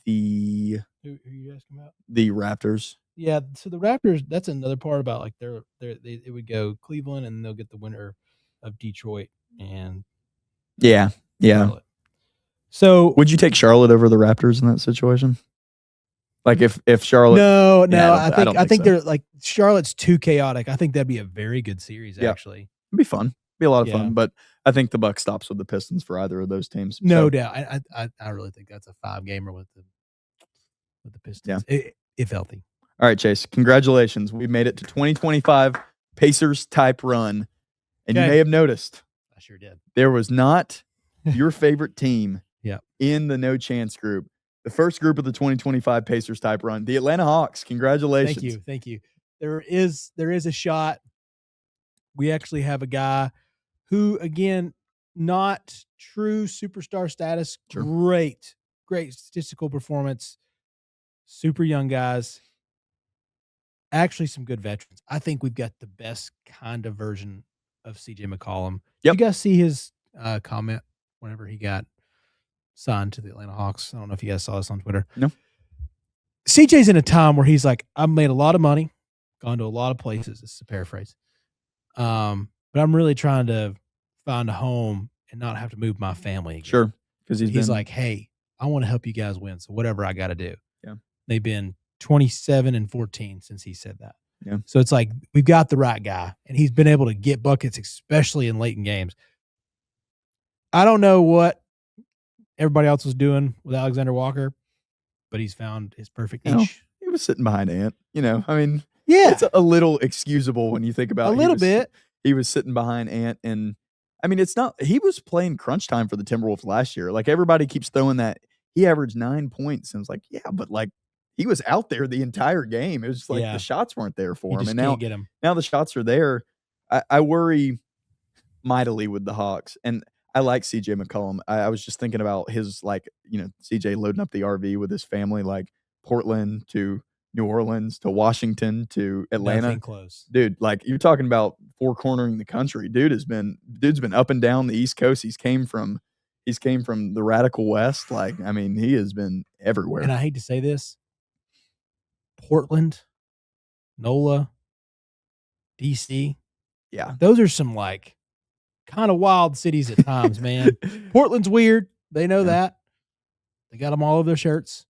the, who are you asking about? The Raptors. Yeah. So the Raptors, that's another part about like they would go Cleveland, and they'll get the winner of Detroit and Charlotte. So would you take Charlotte over the Raptors in that situation? Like if Charlotte, no, I think they're like, Charlotte's too chaotic. I think that'd be a very good series. Actually, it'd be fun, be a lot of fun. But I think the buck stops with the Pistons for either of those teams. No doubt. I really think that's a 5-gamer with the Pistons, if healthy. All right, Chase, congratulations. We made it to 2025 Pacers type run, and you may have noticed. I sure did. There was not your favorite team in the no chance group. The first group of the 2025 Pacers type run, the Atlanta Hawks. Congratulations. Thank you. There is a shot. We actually have a guy who, again, not true superstar status. Sure. Great statistical performance. Super young guys. Actually, some good veterans. I think we've got the best kind of version of CJ McCollum. Did you guys see his comment whenever he got signed to the Atlanta Hawks? I don't know if you guys saw this on Twitter. No. CJ's in a time where he's like, I've made a lot of money, gone to a lot of places. This is a paraphrase. But I'm really trying to find a home and not have to move my family again. Sure. Because he's like, hey, I want to help you guys win. So whatever I got to do. Yeah. They've been 27-14 since he said that. Yeah. So it's like, we've got the right guy, and he's been able to get buckets, especially in late in games. I don't know what everybody else was doing with Alexander Walker, but he's found his perfect niche. He was sitting behind Ant. I mean, yeah, it's a little excusable when you think about a little bit. He was sitting behind Ant, and I mean, it's not. He was playing crunch time for the Timberwolves last year. Like, everybody keeps throwing that. He averaged 9 points, and it's like, yeah, but like, he was out there the entire game. It was just like the shots weren't there for him, and now the shots are there. I worry mightily with the Hawks, and I like CJ McCollum. I was just thinking about his, like, CJ loading up the RV with his family, like Portland to New Orleans to Washington to Atlanta. Nothing close. Dude, like, you're talking about four cornering the country. Dude's been up and down the East Coast. He's came from the radical West. Like, I mean, he has been everywhere. And I hate to say this, Portland, NOLA, DC. Yeah. Those are some like kind of wild cities at times, man. Portland's weird. They know that. They got them all over their shirts.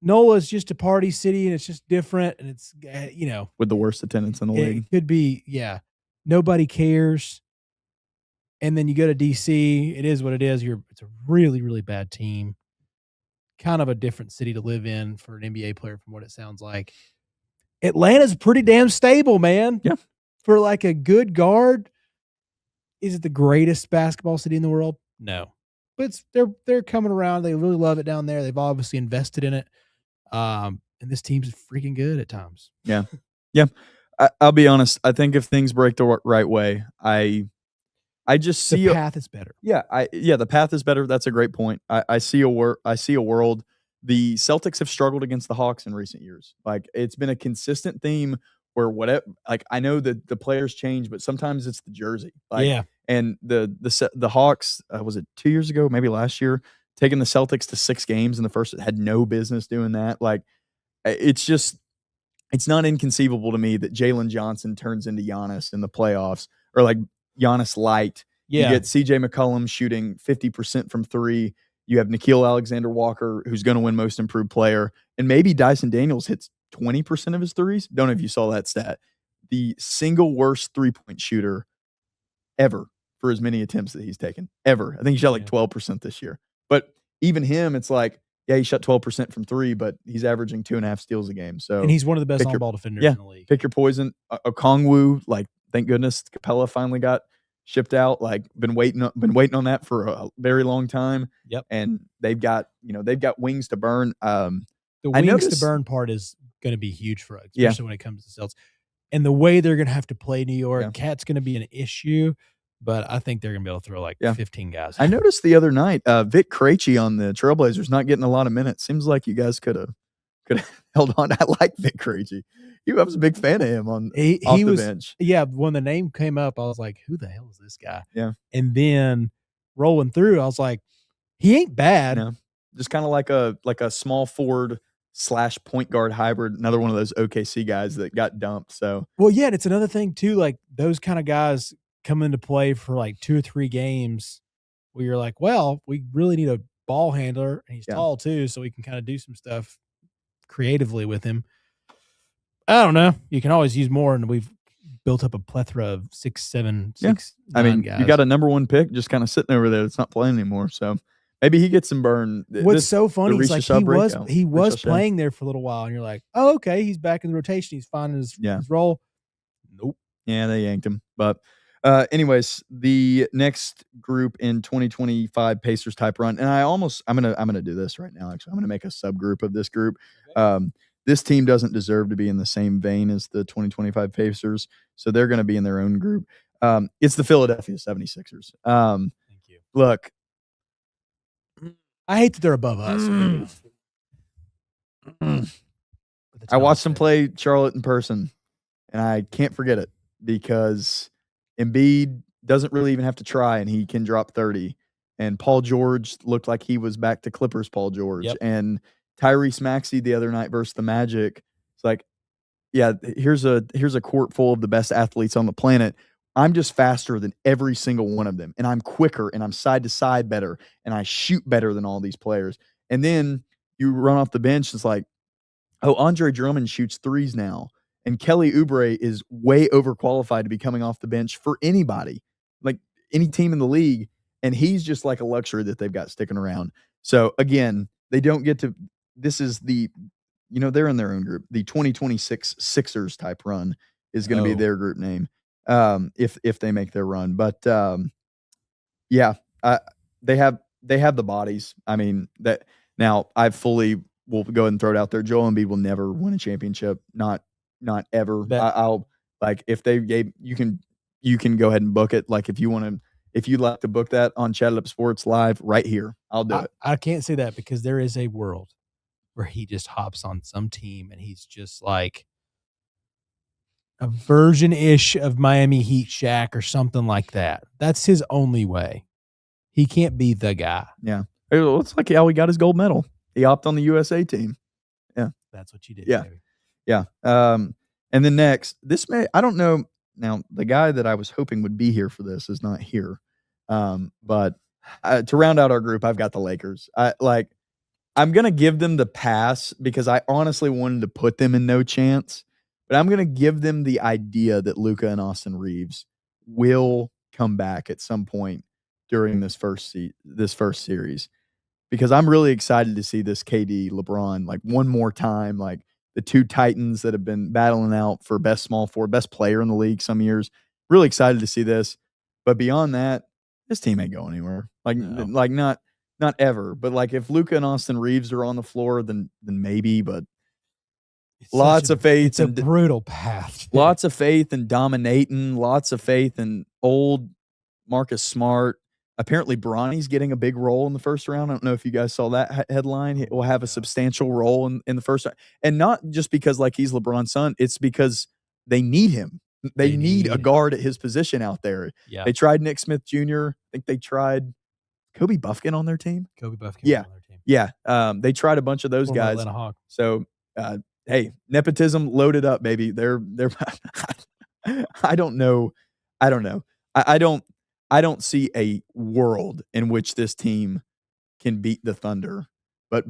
NOLA is just a party city, and it's just different. And it's, with the worst attendance in the league. It could be, nobody cares. And then you go to DC. It is what it is. It's a really, really bad team. Kind of a different city to live in for an NBA player, from what it sounds like. Atlanta's pretty damn stable, man. Yeah. For like a good guard. Is it the greatest basketball city in the world? No. But they're coming around. They really love it down there. They've obviously invested in it. And this team's freaking good at times. Yeah. Yeah. I'll be honest. I think if things break the right way, I just see The path is better. the path is better. That's a great point. I see a world. The Celtics have struggled against the Hawks in recent years. Like it's been a consistent theme where whatever. Like I know that the players change, but sometimes it's the jersey. Like Yeah. and the Hawks was it 2 years ago, maybe last year, taking the Celtics to 6 games in the first. Had no business doing that. Like it's just it's not inconceivable to me that Jalen Johnson turns into Giannis in the playoffs or like Giannis light. You Yeah. get CJ McCollum shooting 50% from 3. You have Nickeil Alexander-Walker, who's going to win Most Improved Player, and maybe Dyson Daniels hits 20% of his threes. Don't know if you saw that stat. The single worst three-point shooter ever for as many attempts that he's taken ever. I think he shot like 12% this year. But even him, it's like, yeah, he shot 12% from 3, but he's averaging 2.5 steals a game. So And he's one of the best on-ball defenders in the league. Pick your poison. Okongwu, like, thank goodness Capella finally got shipped out. Like, been waiting on that for a very long time. Yep. And they've got wings to burn. The wings to burn part is going to be huge for us, especially when it comes to Celtics. And the way they're going to have to play New York, Cat's going to be an issue, but I think they're going to be able to throw like 15 guys. I noticed the other night, Vic Krejci on the Trailblazers not getting a lot of minutes. Seems like you guys could have held on. I like Vic Krejci. I was a big fan of him off the bench. Yeah, when the name came up, I was like, who the hell is this guy? Yeah. And then rolling through, I was like, he ain't bad. No. Just kind of like a small forward / point guard hybrid, another one of those OKC guys that got dumped. So well, yeah, and it's another thing too, like those kind of guys come into play for like 2 or 3 games where you're like, well, we really need a ball handler, and he's tall too, so we can kind of do some stuff creatively with him. I don't know. You can always use more, and we've built up a plethora of 6, 7, 6, 9 guys. You got a number 1 pick just kind of sitting over there that's not playing anymore. So maybe he gets some burn. What's so funny is like he was playing there for a little while, and you're like, oh, okay, he's back in the rotation. He's finding his role. Nope. Yeah, they yanked him. But anyways, the next group in 2025 Pacers type run, and I'm gonna do this right now. Actually, I'm gonna make a subgroup of this group. Okay. This team doesn't deserve to be in the same vein as the 2025 Pacers, so they're going to be in their own group. It's the Philadelphia 76ers. Thank you. Look, I hate that they're above us. I watched them play Charlotte in person, and I can't forget it because Embiid doesn't really even have to try, and he can drop 30. And Paul George looked like he was back to Clippers Paul George. Yep. And Tyrese Maxey the other night versus the Magic. It's like, yeah, here's a court full of the best athletes on the planet. I'm just faster than every single one of them, and I'm quicker, and I'm side to side better, and I shoot better than all these players. And then you run off the bench, it's like, oh, Andre Drummond shoots threes now, and Kelly Oubre is way overqualified to be coming off the bench for anybody, like any team in the league, and he's just like a luxury that they've got sticking around. So again, they don't get to. This is the, they're in their own group. The 2026 Sixers type run is going to be their group name. If they make their run, but they have the bodies. I mean that now I fully will go ahead and throw it out there. Joel Embiid will never win a championship. Not ever. I'll like if they gave you can go ahead and book it. Like if you'd like to book that on Chatt It Up Sports live right here, I'll do it. I can't say that because there is a world where he just hops on some team and he's just like a version-ish of Miami Heat Shaq or something like that. That's his only way. He can't be the guy. Yeah. It's like how he got his gold medal. He hopped on the USA team. Yeah. That's what you did. Yeah. Baby. Yeah. And then next, I don't know. Now, the guy that I was hoping would be here for this is not here. But to round out our group, I've got the Lakers. I'm going to give them the pass because I honestly wanted to put them in no chance. But I'm going to give them the idea that Luka and Austin Reeves will come back at some point during this first series, because I'm really excited to see this KD LeBron like one more time, like the two Titans that have been battling out for best small forward, best player in the league some years. Really excited to see this. But beyond that, this team ain't going anywhere. Like not ever. But like if Luka and Austin Reeves are on the floor, then maybe. But lots of faith. It's a brutal path. Lots of faith in dominating. Lots of faith in old Marcus Smart. Apparently, Bronny's getting a big role in the first round. I don't know if you guys saw that headline. He will have a substantial role in the first round. And not just because like he's LeBron's son. It's because they need him. They need a guard at his position out there. Yeah. They tried Nick Smith Jr. I think they tried Kobe Buffkin on their team. Kobe Buffkin Yeah. on their team. Yeah. They tried a bunch of those guys. Atlanta Hawk. So, hey, nepotism loaded up, baby. They're I don't know. I don't see a world in which this team can beat the Thunder, but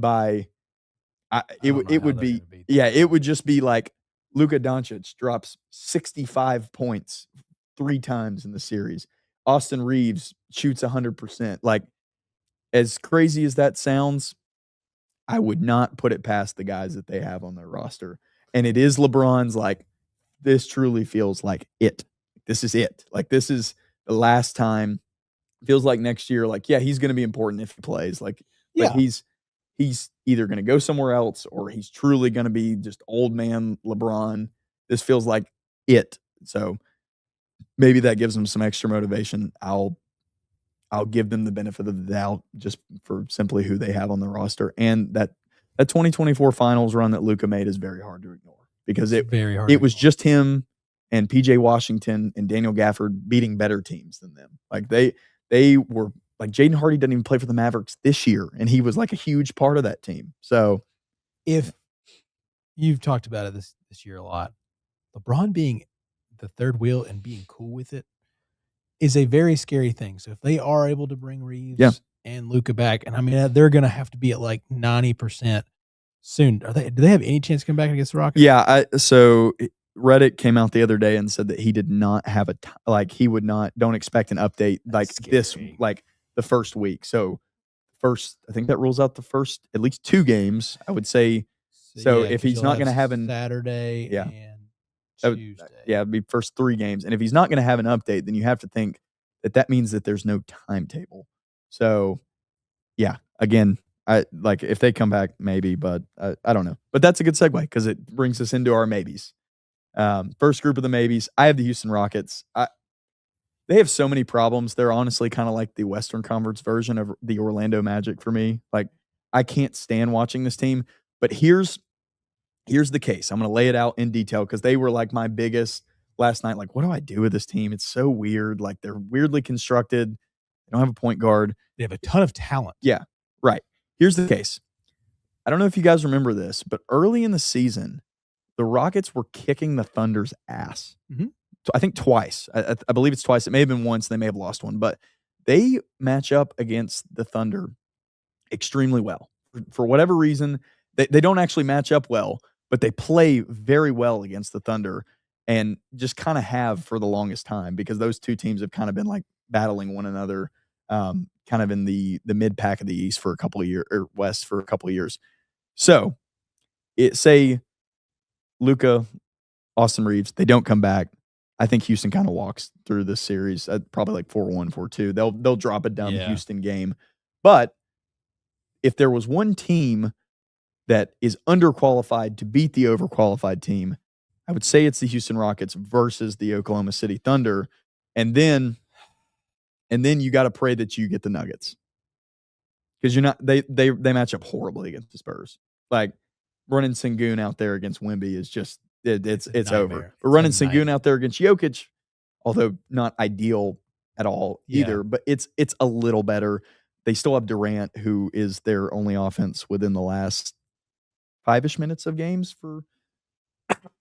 it would be it would just be like Luka Doncic drops 65 points 3 times in the series. Austin Reeves shoots 100%. Like, as crazy as that sounds, I would not put it past the guys that they have on their roster. And it is LeBron's, like, this truly feels like it. This is it. Like, this is the last time. Feels like next year, like, yeah, he's going to be important if he plays. Like, yeah, but he's either going to go somewhere else or he's truly going to be just old man LeBron. This feels like it. So maybe that gives them some extra motivation. I'll give them the benefit of the doubt just for simply who they have on the roster. And that 2024 finals run that Luka made is very hard to ignore because it was just him and PJ Washington and Daniel Gafford beating better teams than them. Like they were like, Jaden Hardy doesn't even play for the Mavericks this year, and he was like a huge part of that team. So if you've talked about it this year a lot, LeBron being the third wheel and being cool with it is a very scary thing. So if they are able to bring Reeves and Luka back, and I mean, they're going to have to be at like 90% soon. Do they have any chance to come back against the Rockets? Yeah. So Reddit came out the other day and said that he did not have don't expect an update this, like the first week. So I think that rules out the first, at least 2 games, I would say. So if he's not going to have an Saturday and Tuesday. It'd be first 3 games. And if he's not going to have an update, then you have to think that means that there's no timetable. So yeah, again, if they come back, maybe, but I don't know. But that's a good segue because it brings us into our maybes. First group of the maybes, I have the Houston Rockets. They have so many problems. They're honestly kind of like the Western Conference version of the Orlando Magic for me. Like, I can't stand watching this team. But here's the case. I'm going to lay it out in detail because they were like my biggest last night. Like, what do I do with this team? It's so weird. Like, they're weirdly constructed. They don't have a point guard. They have a ton of talent. Yeah, right. Here's the case. I don't know if you guys remember this, but early in the season, the Rockets were kicking the Thunder's ass. Mm-hmm. I think twice. I believe it's twice. It may have been once. They may have lost one. But they match up against the Thunder extremely well. For whatever reason, they don't actually match up well, but they play very well against the Thunder and just kind of have for the longest time because those two teams have kind of been like battling one another kind of in the mid-pack of the East for a couple of years, or West for a couple of years. So, say Luka, Austin Reeves, they don't come back. I think Houston kind of walks through this series, probably like 4-1, 4-2. They'll drop it down the Houston game. But if there was one team that is underqualified to beat the overqualified team, I would say it's the Houston Rockets versus the Oklahoma City Thunder. And then you got to pray that you get the Nuggets. Because they match up horribly against the Spurs. Like, running Sengun out there against Wemby is just it's over. But running Sengun out there against Jokic, although not ideal at all either, but it's a little better. They still have Durant, who is their only offense within the last 5-ish minutes of games.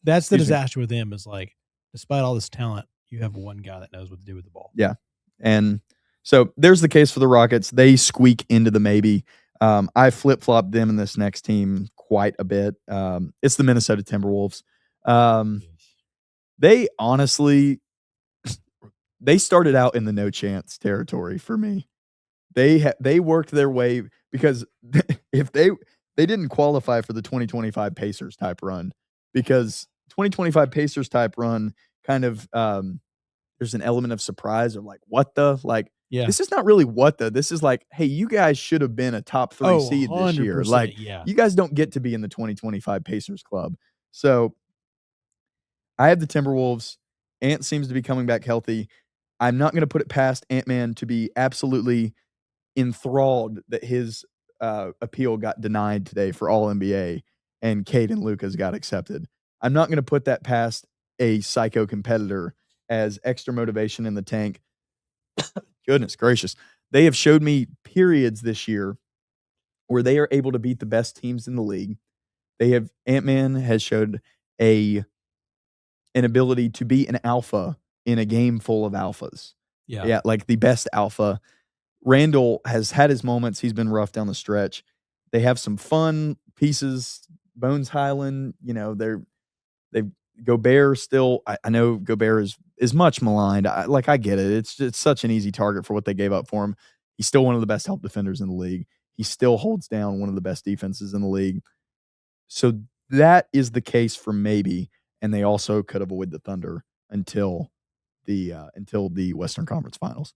That's the disaster with them, is like, despite all this talent, you have one guy that knows what to do with the ball. Yeah. And so there's the case for the Rockets. They squeak into the maybe. I flip-flopped them in this next team quite a bit. It's the Minnesota Timberwolves. They honestly, they started out in the no chance territory for me. They worked their way because if they didn't qualify for the 2025 Pacers type run, because 2025 Pacers type run kind of there's an element of surprise of like, what the, like, this is not really what the, this is like, hey, you guys should have been a top 3 seed this year. Like, you guys don't get to be in the 2025 Pacers club. So I have the Timberwolves. Ant seems to be coming back healthy. I'm not going to put it past Ant-Man to be absolutely enthralled that his appeal got denied today for All-NBA and Cade and Lucas got accepted. I'm not going to put that past a psycho competitor as extra motivation in the tank. Goodness gracious. They have showed me periods this year where they are able to beat the best teams in the league. Ant-Man has showed an ability to be an alpha in a game full of alphas. Yeah, like the best alpha. Randall has had his moments. He's been rough down the stretch. They have some fun pieces. Bones Highland, they've Gobert still. I know Gobert is much maligned. I get it. It's such an easy target for what they gave up for him. He's still one of the best help defenders in the league. He still holds down one of the best defenses in the league. So that is the case for maybe, and they also could avoid the Thunder until the Western Conference Finals.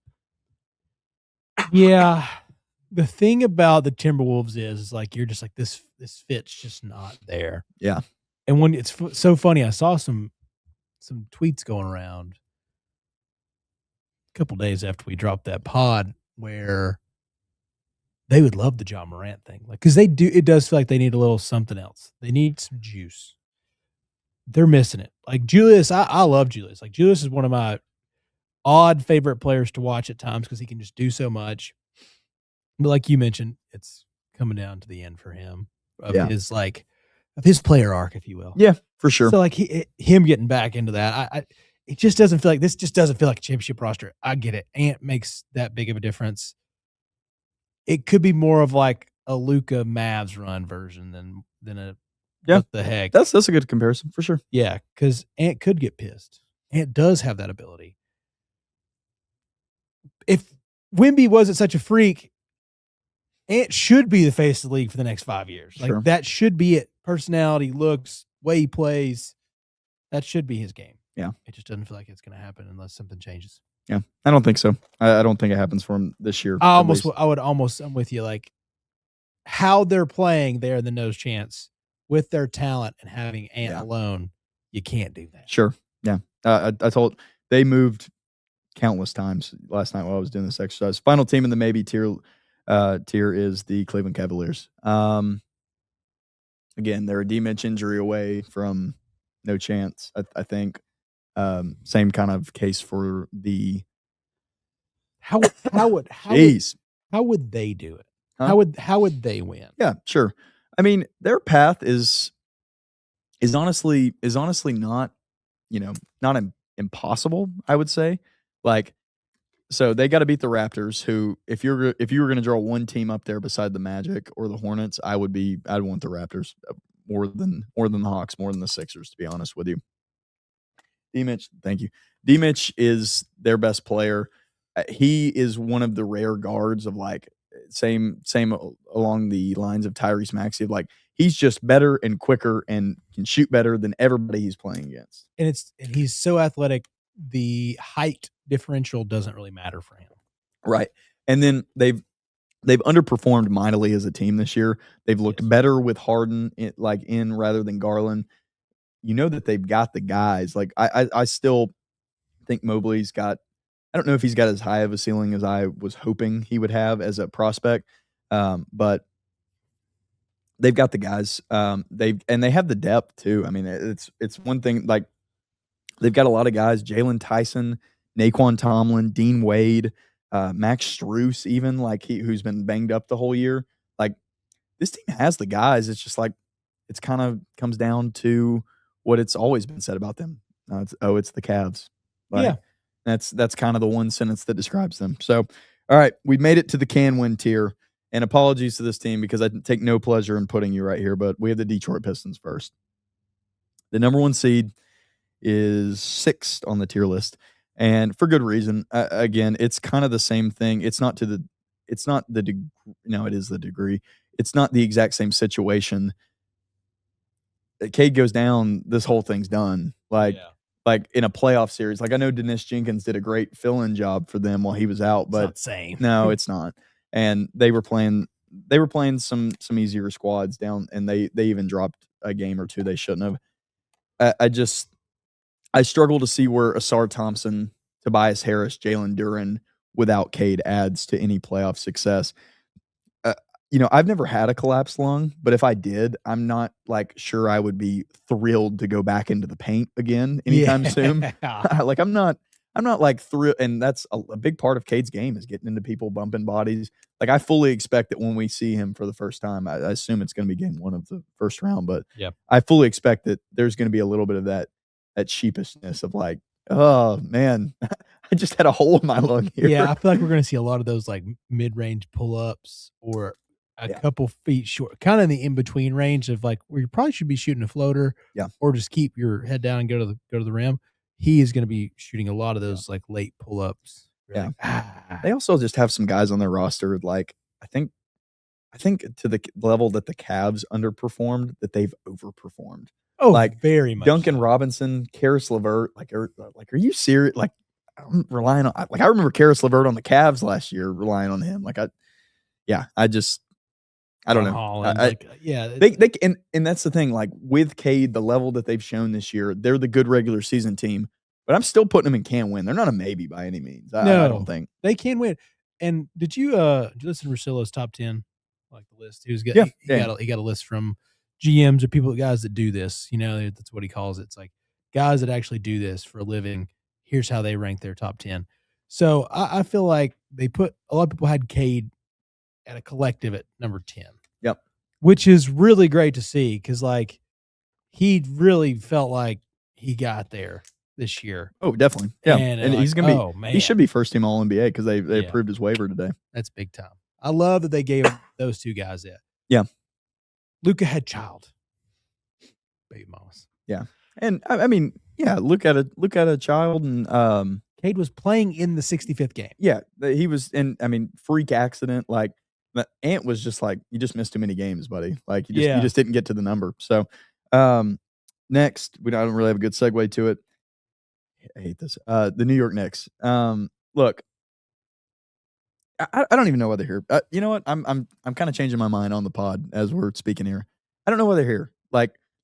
Yeah. The thing about the Timberwolves is like you're just like this fit's just not there. Yeah. And when it's so funny, I saw some tweets going around a couple days after we dropped that pod where they would love the John Morant thing. Like cuz it does feel like they need a little something else. They need some juice. They're missing it. Like Julius, I love Julius. Like Julius is one of my odd favorite players to watch at times because he can just do so much. But like you mentioned, it's coming down to the end for him of his player arc, if you will. Yeah, for sure. So like him getting back into that, it just doesn't feel like this. Just doesn't feel like a championship roster. I get it. Ant makes that big of a difference. It could be more of like a Luka Mavs run version than a what the heck. That's a good comparison for sure. Yeah, because Ant could get pissed. Ant does have that ability. If Wemby wasn't such a freak, Ant should be the face of the league for the next 5 years. Sure. Like that should be it. Personality, looks, way he plays. That should be his game. Yeah. It just doesn't feel like it's going to happen unless something changes. Yeah. I don't think so. I don't think it happens for him this year. I'm with you. Like how they're playing there, the nose chance with their talent and having Ant alone, you can't do that. Sure. Yeah. They moved countless times last night while I was doing this exercise. Final team in the maybe tier is the Cleveland Cavaliers. Again, they're a D-Mitch injury away from no chance, I think. Same kind of case for the how would they do it? Huh? How would they win? Yeah, sure. I mean, their path is honestly not, not impossible, I would say. Like, so they got to beat the Raptors, who if you were going to draw one team up there beside the Magic or the Hornets, I'd want the Raptors more than the Hawks, more than the Sixers, to be honest with you. D-Mitch, thank you. D-Mitch is their best player. He is one of the rare guards of like same along the lines of Tyrese Maxey. Of like he's just better and quicker and can shoot better than everybody he's playing against. And he's so athletic. The height differential doesn't really matter for him. Right. And then they've underperformed mightily as a team this year. They've looked better with Harden in rather than Garland. You know that they've got the guys. Like I still think Mobley's got, I don't know if he's got as high of a ceiling as I was hoping he would have as a prospect. But they've got the guys. They have the depth too. I mean, it's one thing, like they've got a lot of guys, Jalen Tyson, Naquan Tomlin, Dean Wade, Max Strus, even who's been banged up the whole year. Like this team has the guys. It's just like, it's kind of comes down to what it's always been said about them. It's the Cavs. Yeah. That's kind of the one sentence that describes them. So, all right, we made it to the can win tier. And apologies to this team because I take no pleasure in putting you right here, but we have the Detroit Pistons first. The number one seed is sixth on the tier list, and for good reason. Again, it's kind of the same thing. It is the degree. It's not the exact same situation. Cade goes down, this whole thing's done. Like in a playoff series. Like I know Dennis Jenkins did a great fill-in job for them while he was out, but it's not the same. No, it's not. And they were playing some easier squads down, and they even dropped a game or two they shouldn't have. I struggle to see where Asar Thompson, Tobias Harris, Jalen Duren without Cade adds to any playoff success. I've never had a collapsed lung, but if I did, I'm not sure I would be thrilled to go back into the paint again anytime soon. I'm not thrilled, and that's a big part of Cade's game is getting into people, bumping bodies. I fully expect that when we see him for the first time, I assume it's going to be game 1 of the first round, but I fully expect that there's going to be a little bit of that sheepishness of oh man, I just had a hole in my lung here. Yeah, I feel like we're going to see a lot of those mid-range pull-ups or a couple feet short, kind of in the in-between range of where you probably should be shooting a floater, or just keep your head down and go to the rim. He is going to be shooting a lot of those late pull-ups. They also just have some guys on their roster I think to the level that the Cavs underperformed, that they've overperformed. Oh, very much. Duncan Robinson, Karis LeVert. Are you serious? I'm relying on. I remember Karis LeVert on the Cavs last year, relying on him. I don't know. They and that's the thing. With Cade, the level that they've shown this year, they're the good regular season team. But I'm still putting them in can win. They're not a maybe by any means. I don't think they can win. And did you listen to Russillo's top 10? The list. He got a list from GMs or guys that do this. That's what he calls it. It's guys that actually do this for a living. Here's how they rank their top 10. So I feel like they put a lot of people had Cade at a collective at number 10. Yep. Which is really great to see because he really felt like he got there this year. Oh, definitely. Yeah. And he's gonna be he should be first team All NBA because they approved his waiver today. That's big time. I love that they gave those two guys that. Yeah. Luka had child. Baby mamas. Yeah. And I mean, look at a child, and Cade was playing in the 65th game. Yeah, he was freak accident. The Ant was just you just missed too many games, buddy. You just didn't get to the number. So next, I don't really have a good segue to it. I hate this. The New York Knicks. Look, I don't even know why they're here. You know what? I'm kind of changing my mind on the pod as we're speaking here. I don't know why they're here.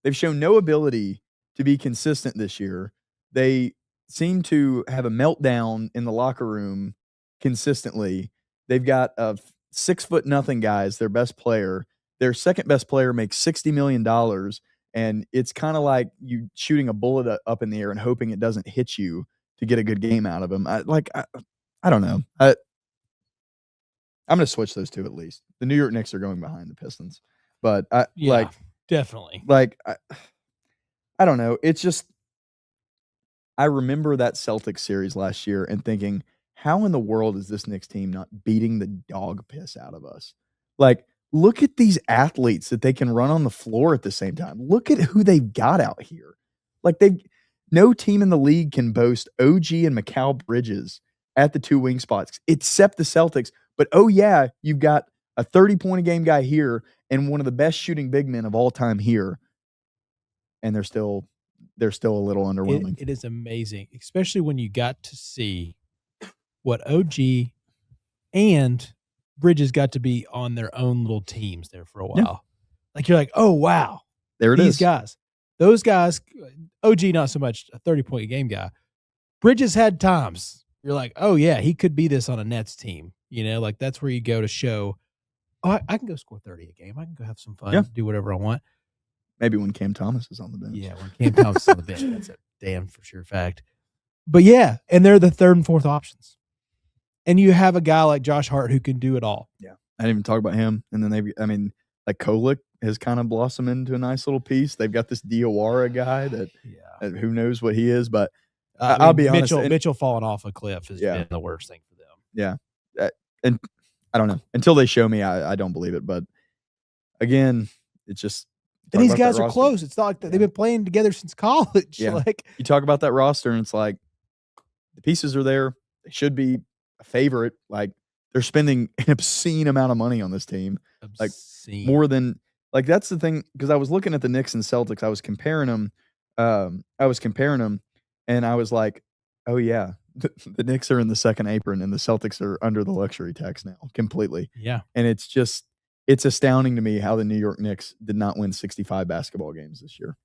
They've shown no ability to be consistent this year. They seem to have a meltdown in the locker room consistently. They've got a 6'0" guy as their best player. Their second best player makes $60 million, and it's kind of like you shooting a bullet up in the air and hoping it doesn't hit you to get a good game out of him. I don't know. I'm going to switch those two at least. The New York Knicks are going behind the Pistons, but definitely. I don't know. It's just I remember that Celtics series last year and thinking, how in the world is this Knicks team not beating the dog piss out of us? Look at these athletes that they can run on the floor at the same time. Look at who they've got out here. No team in the league can boast OG and Mikal Bridges at the 2 wing spots except the Celtics. But you've got a 30-point-a-game guy here and one of the best shooting big men of all time here, and they're still a little underwhelming. It is amazing, especially when you got to see what OG and Bridges got to be on their own little teams there for a while. Yeah. You're like, oh, wow. There it is. Those guys, OG not so much a 30-point-a-game guy. Bridges had times. You're like, oh, yeah, he could be this on a Nets team. That's where you go to show, oh, I can go score 30 a game. I can go have some fun, do whatever I want. Maybe when Cam Thomas is on the bench. Yeah, when Cam Thomas is on the bench. That's a damn for sure fact. But and they're the third and fourth options. And you have a guy like Josh Hart who can do it all. Yeah. I didn't even talk about him. And then Kolek has kind of blossomed into a nice little piece. They've got this Diawara guy that who knows what he is, but I'll be honest. Mitchell falling off a cliff has been the worst thing for them. Yeah. And I don't know. Until they show me, I don't believe it. But again, it's just. And these guys are close. It's not like they've been playing together since college. Yeah. You talk about that roster, and it's the pieces are there. They should be a favorite. They're spending an obscene amount of money on this team. Obscene. More than that's the thing. Because I was looking at the Knicks and Celtics. I was comparing them. And I was like, oh yeah, the Knicks are in the second apron, and the Celtics are under the luxury tax now completely. Yeah. And it's astounding to me how the New York Knicks did not win 65 basketball games this year.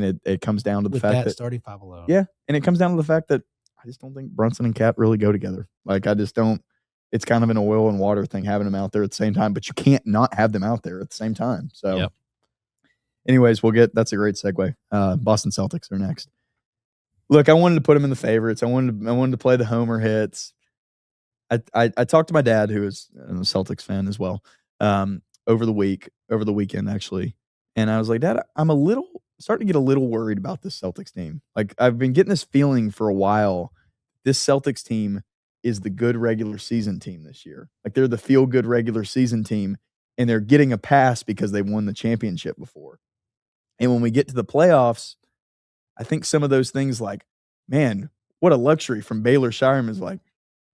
And it comes down to the With fact that starting five alone. Yeah, and it comes down to the fact that I just don't think Brunson and Cat really go together. Like, I just don't. It's kind of an oil and water thing having them out there at the same time, but you can't not have them out there at the same time. So, anyways, that's a great segue. Boston Celtics are next. Look, I wanted to put them in the favorites. I wanted to play the homer hits. I talked to my dad, who is a Celtics fan as well, over the weekend actually, and I was like, Dad, I'm starting to get a little worried about this Celtics team. Like, I've been getting this feeling for a while. This Celtics team is the good regular season team this year. Like, they're the feel good regular season team, and they're getting a pass because they won the championship before. And when we get to the playoffs, I think some of those things, like, man, what a luxury from Baylor Shireman, is like,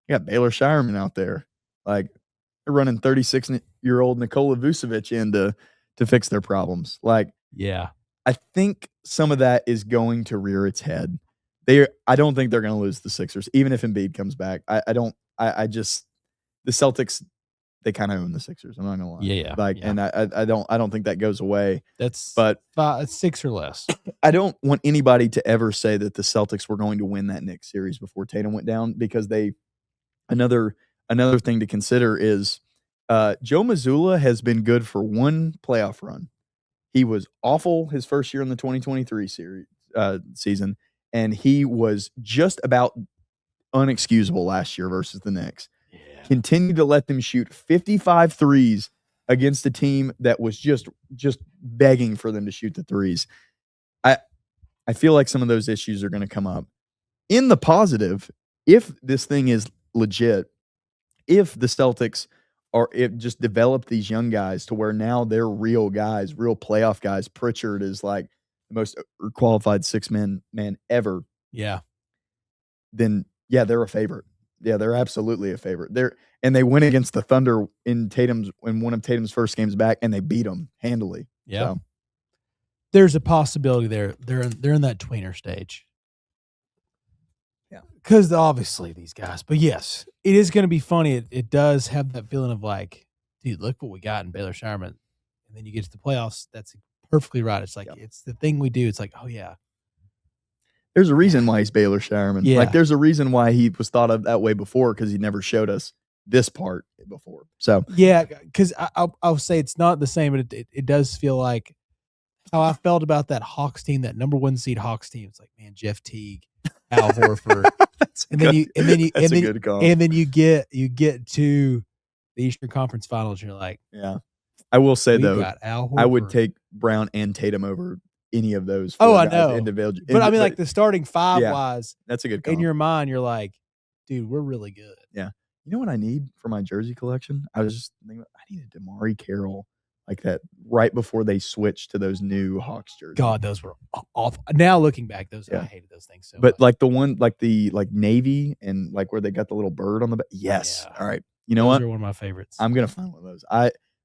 you got Baylor Shireman out there. Like, they're running 36-year-old Nikola Vucevic in to fix their problems. Like, yeah. I think some of that is going to rear its head. I don't think they're going to lose the Sixers, even if Embiid comes back. The Celtics, they kind of own the Sixers. I'm not going to lie. Yeah. And I don't think that goes away. But 6 or less. I don't want anybody to ever say that the Celtics were going to win that Knicks series before Tatum went down, because another thing to consider is Joe Mazzulla has been good for one playoff run. He was awful his first year in the 2023 season, and he was just about unexcusable last year versus the Knicks. Yeah. Continued to let them shoot 55 threes against a team that was just begging for them to shoot the threes. I feel like some of those issues are going to come up. In the positive, if this thing is legit, if the Celtics just develop these young guys to where now they're real guys, real playoff guys. Pritchard is like the most qualified six-man ever. Yeah. Then, yeah, they're a favorite. Yeah, they're absolutely a favorite. And they went against the Thunder in one of Tatum's first games back, and they beat them handily. Yeah. So. There's a possibility there. They're in that tweener stage. Yeah. Because obviously these guys. But yes, it is going to be funny. It does have that feeling of like, dude, look what we got in Baylor Shireman. And then you get to the playoffs. That's perfectly right. It's like, It's the thing we do. It's like, oh, yeah. There's a reason why he's Baylor Shireman. Yeah. Like, there's a reason why he was thought of that way before, because he never showed us this part before. So, yeah, because I'll say it's not the same, but it does feel like how I felt about that Hawks team, that number 1 seed Hawks team. It's like, man, Jeff Teague, Al Horford. And then you get to the Eastern Conference Finals, and you're like, yeah. I will say, though, I would take Brown and Tatum over any of those. I know. Individual, but I mean, like the starting five wise, that's a good comp. In your mind, you're like, dude, we're really good. Yeah. You know what I need for my jersey collection? I was just thinking, I need a DeMari Carroll like that right before they switched to those new Hawks jerseys. God, those were awful. Now looking back, I hated those things so much. But like the one, like the navy and like where they got the little bird on the back. Yes. Yeah. All right. You know those what? Those are one of my favorites. I'm gonna find one of those.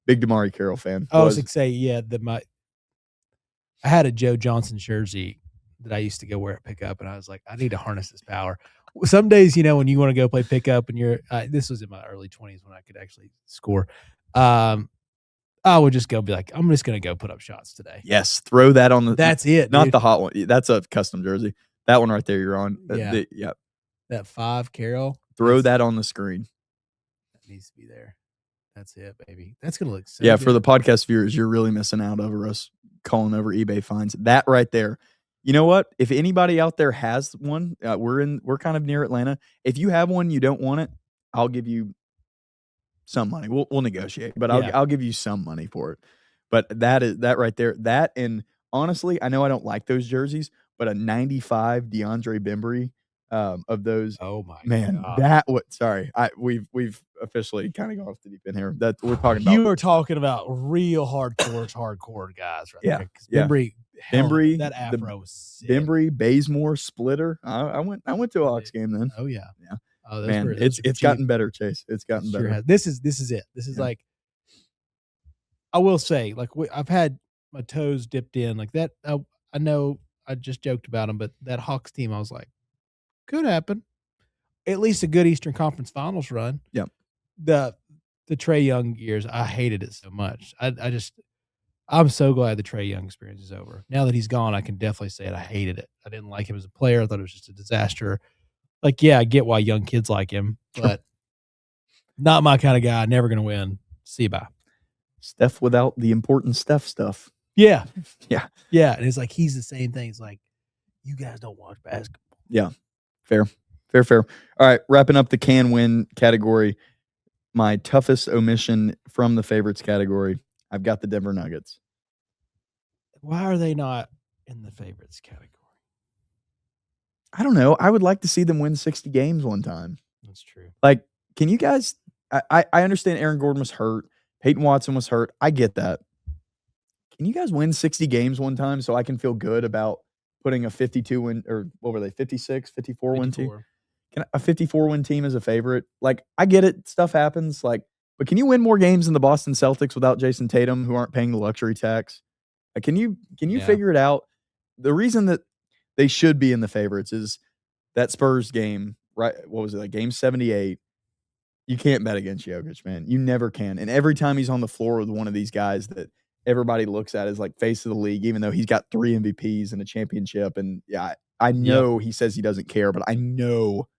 Big DeMari Carroll fan. I was like, I had a Joe Johnson jersey that I used to go wear at pickup, and I was like, I need to harness this power. Some days, when you want to go play pickup, and you're this was in my early 20s when I could actually score. I would just go be like, I'm just gonna go put up shots today. Yes, throw that on the. That's it, not dude. The hot one. That's a custom jersey. That one right there, you're on. Yeah, that 5 Carroll. Throw that on the screen. That needs to be there. That's it, baby. That's gonna look so good. good. For the podcast viewers, you're really missing out over us calling over eBay finds. That right there. You know what? If anybody out there has one, we're kind of near Atlanta. If you have one, you don't want it, I'll give you some money. We'll negotiate, but I'll give you some money for it. But that right there. That, and honestly, I know I don't like those jerseys, but a 95 DeAndre Bembry of those. Oh my man, God. We've officially kind of gone off the deep end here. That we're talking about. You are talking about real hardcore guys, right there. Bembry, that afro was sick. Bembry, Bazemore, Splitter. I went to a Hawks game then. Oh yeah. Oh, man, it's gotten better, Chase. It's gotten better. Has. This is it. This is like, I will say, like I've had my toes dipped in like that. I know I just joked about them, but that Hawks team, I was like, could happen. At least a good Eastern Conference Finals run. Yeah. The Trae Young years, I hated it so much. I just I'm so glad the Trae Young experience is over. Now that he's gone, I can definitely say it. I hated it. I didn't like him as a player. I thought it was just a disaster. Like, yeah, I get why young kids like him, but not my kind of guy. Never going to win. See you, bye. Steph without the important Steph stuff. Yeah. Yeah. Yeah. And it's like, he's the same thing. It's like, you guys don't watch basketball. Yeah. Fair. All right. Wrapping up the can win category. My toughest omission from the favorites category. I've got the Denver Nuggets. Why are they not in the favorites category? I don't know. I would like to see them win 60 games one time. That's true. Like, can you guys I understand Aaron Gordon was hurt. Peyton Watson was hurt. I get that. Can you guys win 60 games one time so I can feel good about putting a 52 win, or what were they, 56, 54 win team? A 54 win team as a favorite? Like, I get it. Stuff happens. Like, but can you win more games than the Boston Celtics without Jason Tatum, who aren't paying the luxury tax? Like, can you figure it out? The reason that they should be in the favorites is that Spurs game, right? What was it, like game 78? You can't bet against Jokic, man. You never can. And every time he's on the floor with one of these guys that everybody looks at as like face of the league, even though he's got 3 MVPs and a championship. And yeah, I know he says he doesn't care, but I know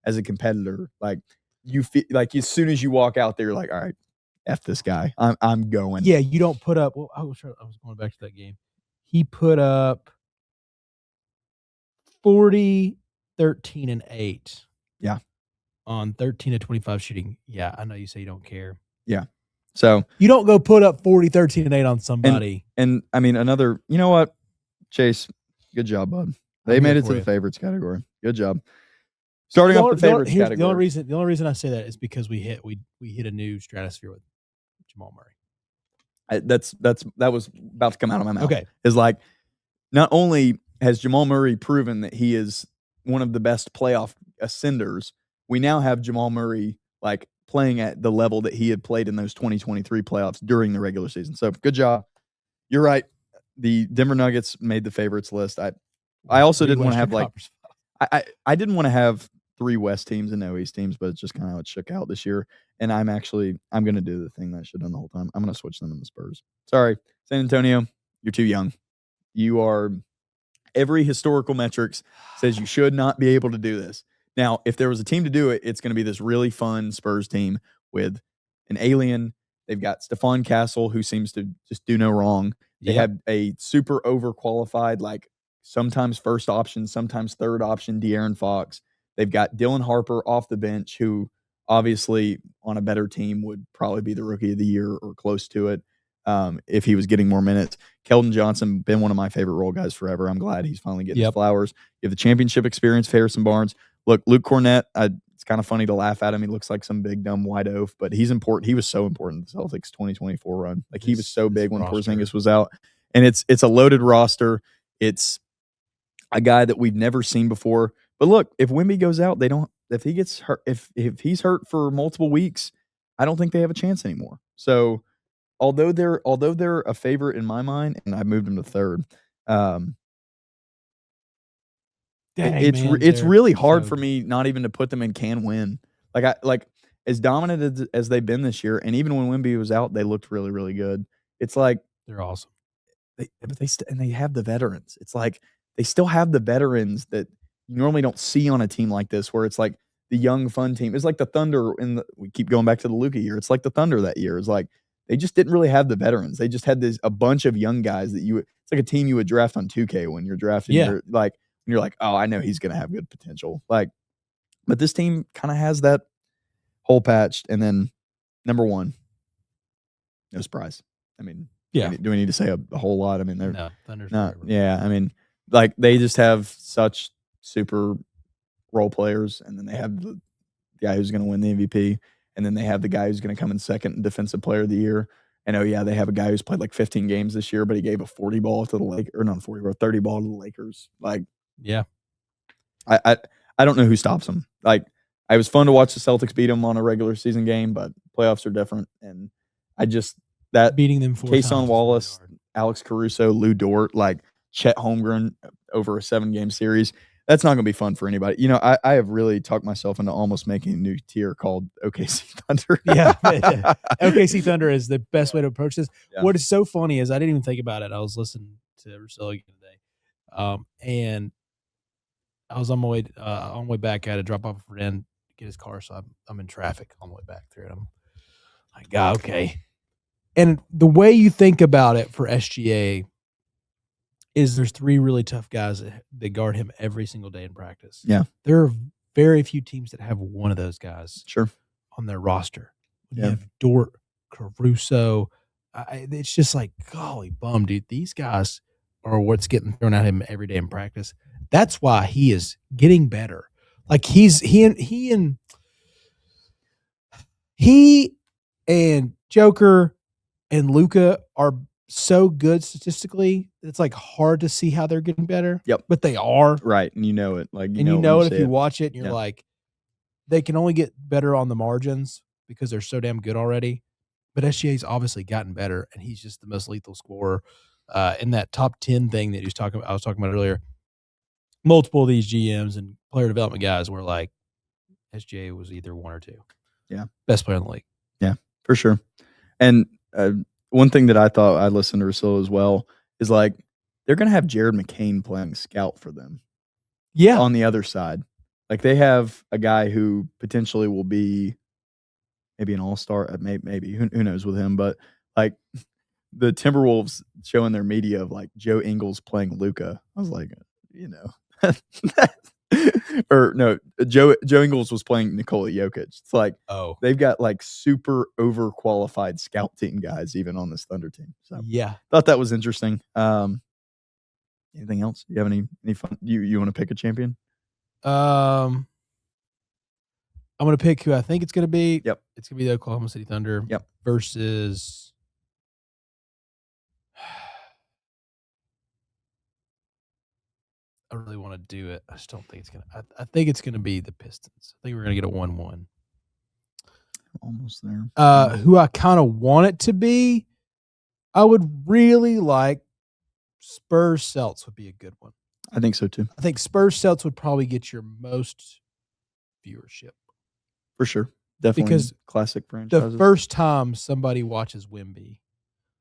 as a competitor, like you feel like as soon as you walk out there, you're like, all right, F this guy. I'm going. Yeah, you don't put up. Well, I was going back to that game. He put up 40, 13, and 8. Yeah. On 13 to 25 shooting. Yeah, I know you say you don't care. Yeah. So you don't go put up 40, 13, and 8 on somebody. And I mean, another, you know what, Chase, good job, bud. They made it to the favorites category. Good job. Starting off the favorites category. The only reason I say that is because we hit a new stratosphere with Jamal Murray. That was about to come out of my mouth. Okay. Is like, not only has Jamal Murray proven that he is one of the best playoff ascenders, we now have Jamal Murray like playing at the level that he had played in those 2023 playoffs during the regular season. So good job. You're right. The Denver Nuggets made the favorites list. I also didn't want to have like I didn't want to have 3 West teams and no East teams, but it's just kind of how it shook out this year. And I'm going to do the thing that I should have done the whole time. I'm going to switch them in the Spurs. Sorry, San Antonio, you're too young. You are, every historical metrics says you should not be able to do this. Now, if there was a team to do it, it's going to be this really fun Spurs team with an alien. They've got Stephon Castle, who seems to just do no wrong. They have a super overqualified, like sometimes first option, sometimes third option, De'Aaron Fox. They've got Dylan Harper off the bench, who obviously on a better team would probably be the rookie of the year or close to it if he was getting more minutes. Keldon Johnson, been one of my favorite role guys forever. I'm glad he's finally getting his flowers. You have the championship experience, Harrison Barnes. Look, Luke Cornett, it's kind of funny to laugh at him. He looks like some big, dumb white oaf, but he's important. He was so important in the Celtics 2024 run. Like, he was so big when Porzingis was out. And it's a loaded roster. It's a guy that we've never seen before. But look, if Wemby goes out, if he gets hurt, if he's hurt for multiple weeks, I don't think they have a chance anymore. So although they're a favorite in my mind, and I moved them to third, it's really hard for me not even to put them in can win. Like as dominant as they've been this year, and even when Wemby was out, they looked really, really good. It's like they're awesome. They have the veterans. It's like they still have the veterans that you normally don't see on a team like this, where it's like the young, fun team. It's like the Thunder we keep going back to the Luka year. It's like the Thunder that year. It's like they just didn't really have the veterans. They just had a bunch of young guys that it's like a team you would draft on 2K when you're drafting. You're like, oh, I know he's going to have good potential. Like, but this team kind of has that hole patched. And then number 1, no surprise. I mean, do we need to say a whole lot? I mean, they're Thunder's not. Yeah, I mean, like they just have such super role players, and then they have the guy who's going to win the MVP, and then they have the guy who's going to come in second in Defensive Player of the Year. And they have a guy who's played like 15 games this year, but he gave a 40 ball to the Lakers, or not 40 ball, 30 ball to the Lakers. Like, yeah, I don't know who stops them. Like, it was fun to watch the Celtics beat them on a regular season game, but playoffs are different. And that beating them 4 times. Kason Wallace, Alex Caruso, Lou Dort, like Chet Holmgren over a 7-game series. That's not going to be fun for anybody. You know, I have really talked myself into almost making a new tier called OKC Thunder. Yeah. OKC Thunder is the best way to approach this. Yeah. What is so funny is I didn't even think about it. I was listening to Rousseau again today. And I was on my way back. I had to drop off a friend, get his car. So I'm in traffic on the way back through it. I'm like, God, okay. And the way you think about it for SGA is there's 3 really tough guys that guard him every single day in practice. Yeah. There are very few teams that have one of those guys on their roster. When you have Dort, Caruso, it's just like, golly bum, dude. These guys are what's getting thrown at him every day in practice. That's why he is getting better. Like he and Joker and Luka are so good statistically, it's like hard to see how they're getting better. Yep. But they are. Right. And you know it. Like, you know it if you watch it and you're like, they can only get better on the margins because they're so damn good already. But SGA's obviously gotten better, and he's just the most lethal scorer. In that top 10 thing that I was talking about earlier, multiple of these GMs and player development guys were like, SGA was either 1 or 2. Yeah. Best player in the league. Yeah, for sure. And one thing that I thought I listened to Rousseau as well is like they're going to have Jared McCain playing scout for them. Yeah. On the other side. Like they have a guy who potentially will be maybe an all-star, maybe who knows with him, but like the Timberwolves showing their media of like Joe Ingles playing Luka. I was like, you know, or no, Joe Ingles was playing Nikola Jokic. It's like, they've got like super overqualified scout team guys even on this Thunder team. So yeah, thought that was interesting. Anything else? You have any fun? You want to pick a champion? I'm going to pick who I think it's going to be. Yep. It's going to be the Oklahoma City Thunder. Yep. Versus I really want to do it. I just don't think it's going to. I think it's going to be the Pistons. I think we're going to get a 1-1. Almost there. Who I kind of want it to be, I would really like Spurs Celtics would be a good one. I think so too. I think Spurs Celtics would probably get your most viewership. For sure. Definitely because classic franchises. The first time somebody watches Wemby,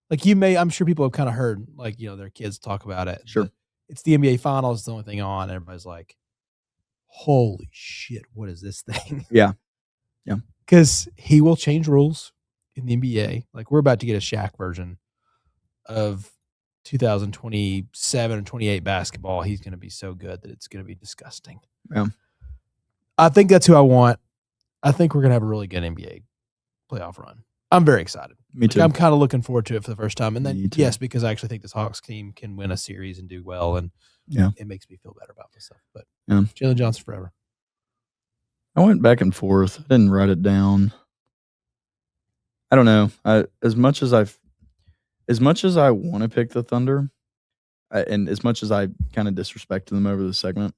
like I'm sure people have kind of heard, like, you know, their kids talk about it. Sure. It's the NBA Finals. It's the only thing on. And everybody's like, holy shit, what is this thing? Yeah. Yeah. Because he will change rules in the NBA. Like, we're about to get a Shaq version of 2027 or 28 basketball. He's going to be so good that it's going to be disgusting. Yeah. I think that's who I want. I think we're going to have a really good NBA playoff run. I'm very excited. Me too. I'm kind of looking forward to it for the first time. And then, yes, because I actually think this Hawks team can win a series and do well. And it makes me feel better about myself. But Jalen Johnson forever. I went back and forth. I didn't write it down. I don't know. As much as I want to pick the Thunder, and as much as I kind of disrespected them over the segment,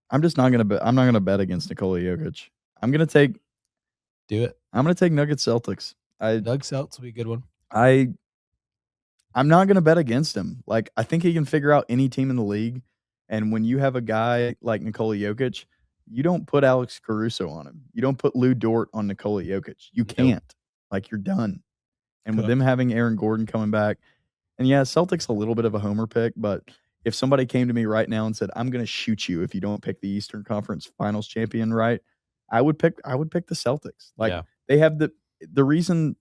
I'm just not gonna bet. I'm not gonna bet against Nikola Jokic. I'm gonna take. Do it. I'm gonna take Nuggets Celtics. Nuggets Celtics will be a good one. I'm not gonna bet against him. Like, I think he can figure out any team in the league. And when you have a guy like Nikola Jokic, you don't put Alex Caruso on him. You don't put Lou Dort on Nikola Jokic. You can't. Like, you're done. And with them having Aaron Gordon coming back, and Celtics a little bit of a homer pick, but if somebody came to me right now and said, I'm going to shoot you if you don't pick the Eastern Conference Finals champion, right, I would pick the Celtics. Like, they have the reason,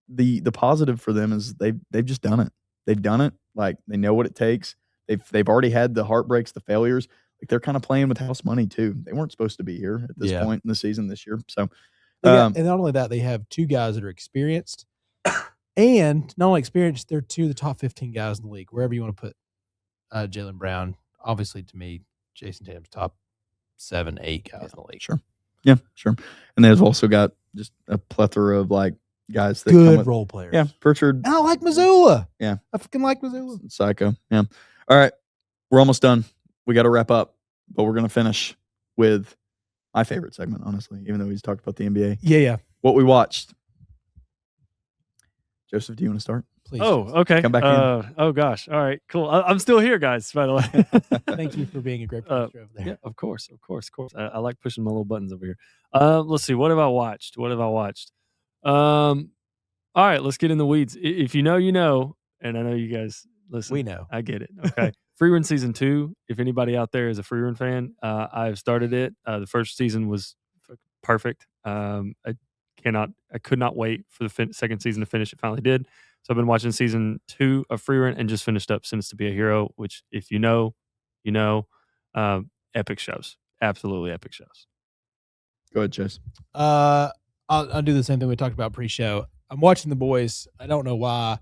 the positive for them is they've just done it. They've done it. Like, they know what it takes. They've already had the heartbreaks, the failures. Like, they're kind of playing with house money too. They weren't supposed to be here at this point in the season this year. So, and not only that, they have two guys that are experienced, and not only experienced, they're two of the top 15 guys in the league. Wherever you want to put Jaylen Brown, obviously to me, Jason Tatum's top 7, 8 guys in the league. Sure, yeah, sure. And they've also got just a plethora of like guys that good role players. Yeah, Pritchard. And I like Missoula. Yeah, I fucking like Missoula. Psycho. Yeah. All right, we're almost done. We got to wrap up, but we're gonna finish with my favorite segment, honestly, even though he's talked about the NBA. Yeah. What we watched. Joseph, do you want to start? Please. Oh, Jason. okay. Come back in. Oh gosh. All right. Cool. I'm still here, guys. By the way. Thank you for being a great producer over there. Yeah, of course. I like pushing my little buttons over here. Let's see. What have I watched? All right. Let's get in the weeds. If you know, you know, and I know you guys listen. We know. I get it. Okay. Free Run season 2. If anybody out there is a Free Run fan, I've started it. The first season was perfect. I could not wait for the second season to finish. It finally did. So I've been watching season 2 of Free Run and just finished up Sentence to Be a Hero, which, if you know, you know. Epic shows, absolutely epic shows. Go ahead, Chase. I'll do the same thing we talked about pre-show. I'm watching The Boys. I don't know why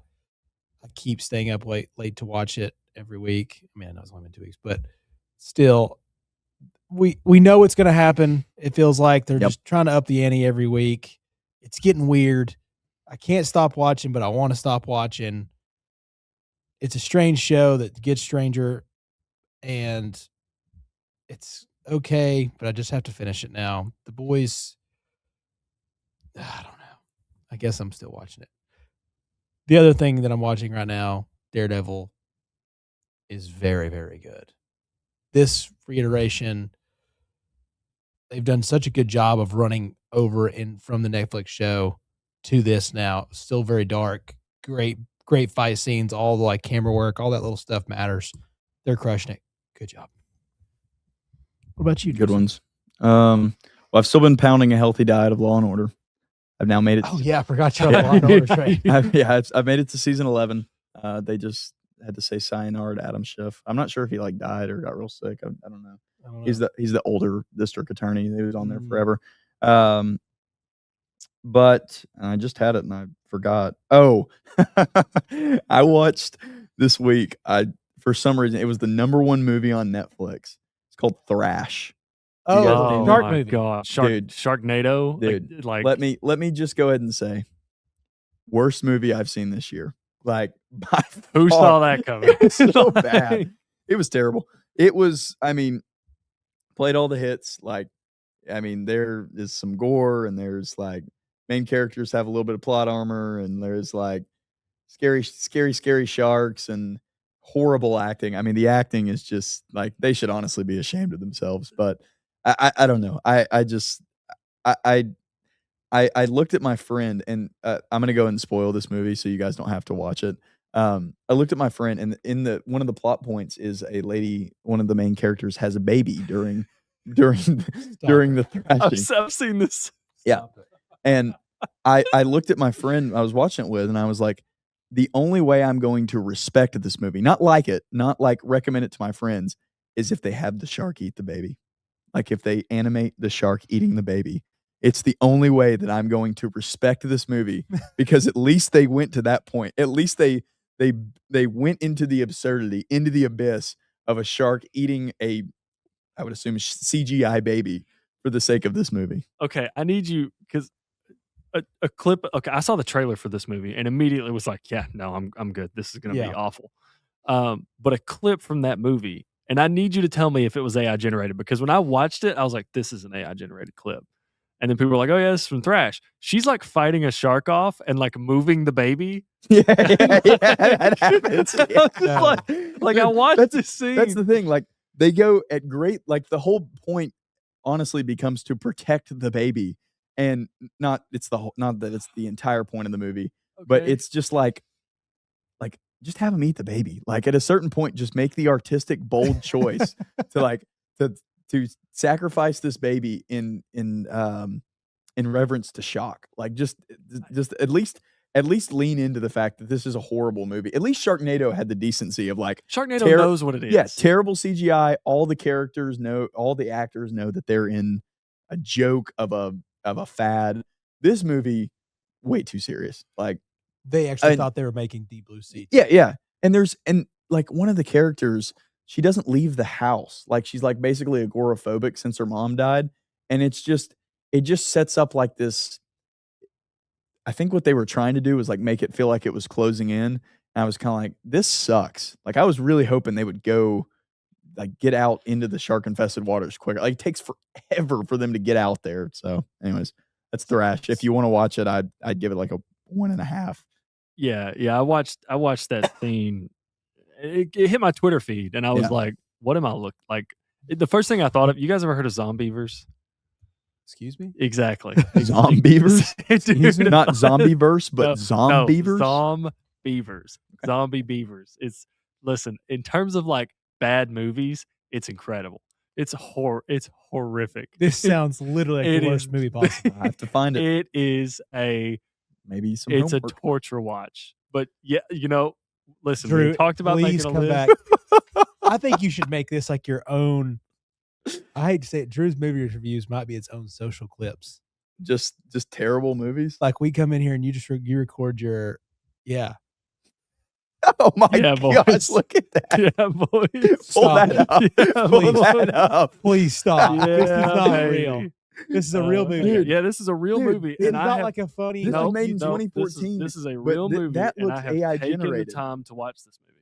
I keep staying up late to watch it every week. I mean, I know it's only been 2 weeks, but still, we know what's going to happen. It feels like they're just trying to up the ante every week. It's getting weird. I can't stop watching, but I want to stop watching. It's a strange show that gets stranger, and it's okay, but I just have to finish it now. The Boys, I don't know. I guess I'm still watching it. The other thing that I'm watching right now, Daredevil, is very, very good. This reiteration, they've done such a good job of running over from the Netflix show to this now. Still very dark. Great fight scenes. All the camera work, all that little stuff matters. They're crushing it. Good job. What about you? Good ones. Well, I've still been pounding a healthy diet of Law and Order. I've now made it. Oh yeah, I forgot you on the Law and Order train. I've made it to season 11. They just had to say sayonara to Adam Schiff. I'm not sure if he died or got real sick. I don't know. He's the older district attorney. He was on there forever. But I just had it and I forgot. Oh, I watched this week. For some reason, it was the #1 movie on Netflix. It's called Thrash. Oh, Shark movie. God. Dude. Sharknado. Dude, let me just go ahead and say, worst movie I've seen this year. By who saw that coming? It was so bad. It was terrible. It was, played all the hits. There is some gore, and there's main characters have a little bit of plot armor, and there's scary sharks and horrible acting. The acting is just they should honestly be ashamed of themselves. But I don't know. I looked at my friend, and I'm gonna go and spoil this movie so you guys don't have to watch it. I looked at my friend, and in one of the plot points is a lady. One of the main characters has a baby during the thrashing. I've seen this. Yeah, and I looked at my friend I was watching it with, and I was like, the only way I'm going to respect this movie, not like it, not recommend it to my friends, is if they have the shark eat the baby. If they animate the shark eating the baby. It's the only way that I'm going to respect this movie, because at least they went to that point. At least they went into the absurdity, into the abyss of a shark eating I would assume, CGI baby for the sake of this movie. Okay, I need you, because a clip. Okay, I saw the trailer for this movie and immediately was like, yeah, no, I'm good. This is going to be awful. But a clip from that movie, and I need you to tell me if it was AI generated, because when I watched it, I was like, this is an AI generated clip. And then people were like, oh yeah, this is from Thrash. She's fighting a shark off and moving the baby. Yeah, that happens. I watched this scene. That's the thing. They go at great, the whole point honestly becomes to protect the baby. And not that it's the entire point of the movie, but it's just just have them eat the baby. At a certain point, just make the artistic, bold choice to sacrifice this baby in reverence to shock. Just at least lean into the fact that this is a horrible movie. At least Sharknado had the decency of Sharknado knows what it is. Yeah, terrible CGI. All the characters know, all the actors know that they're in a joke of a fad. This movie, way too serious. They actually thought they were making Deep Blue Sea. Yeah. And one of the characters, she doesn't leave the house. She's basically agoraphobic since her mom died. And it just sets up this. I think what they were trying to do was make it feel like it was closing in. And I was kind of this sucks. I was really hoping they would go get out into the shark infested waters quicker. It takes forever for them to get out there. So anyways, that's Thrash. If you want to watch it, I'd give it a 1.5. Yeah. I watched that scene. It hit my Twitter feed, and I was like, "What am I look like?" The first thing I thought of. You guys ever heard of Zombievers? Excuse me? Exactly. Zombievers? Dude, Not Zombieverse, but Zombievers? Zombievers. Zombie beavers. Listen, in terms of like bad movies, it's incredible. It's horrific. This sounds literally like the worst movie possible. I have to find it. It is maybe some it's homework. a torture watch. But yeah, listen, Drew, we talked about please making a come list. back. I think you should make this like your own. I hate to say it, Drew's movie reviews might be its own social clips. Just terrible movies. Like we come in here and you record your, Oh my Yeah, gosh! boys. Look at that. Yeah, boy. Pull that up. Yeah, Pull please. that up. Please stop. This is not baby. real. This is a real movie. Dude. Yeah, this is a real movie. It's And I not have, like a funny. This no, was made in no, 2014. This is a but real movie. That and looks I have AI taken generated. the time to watch this movie.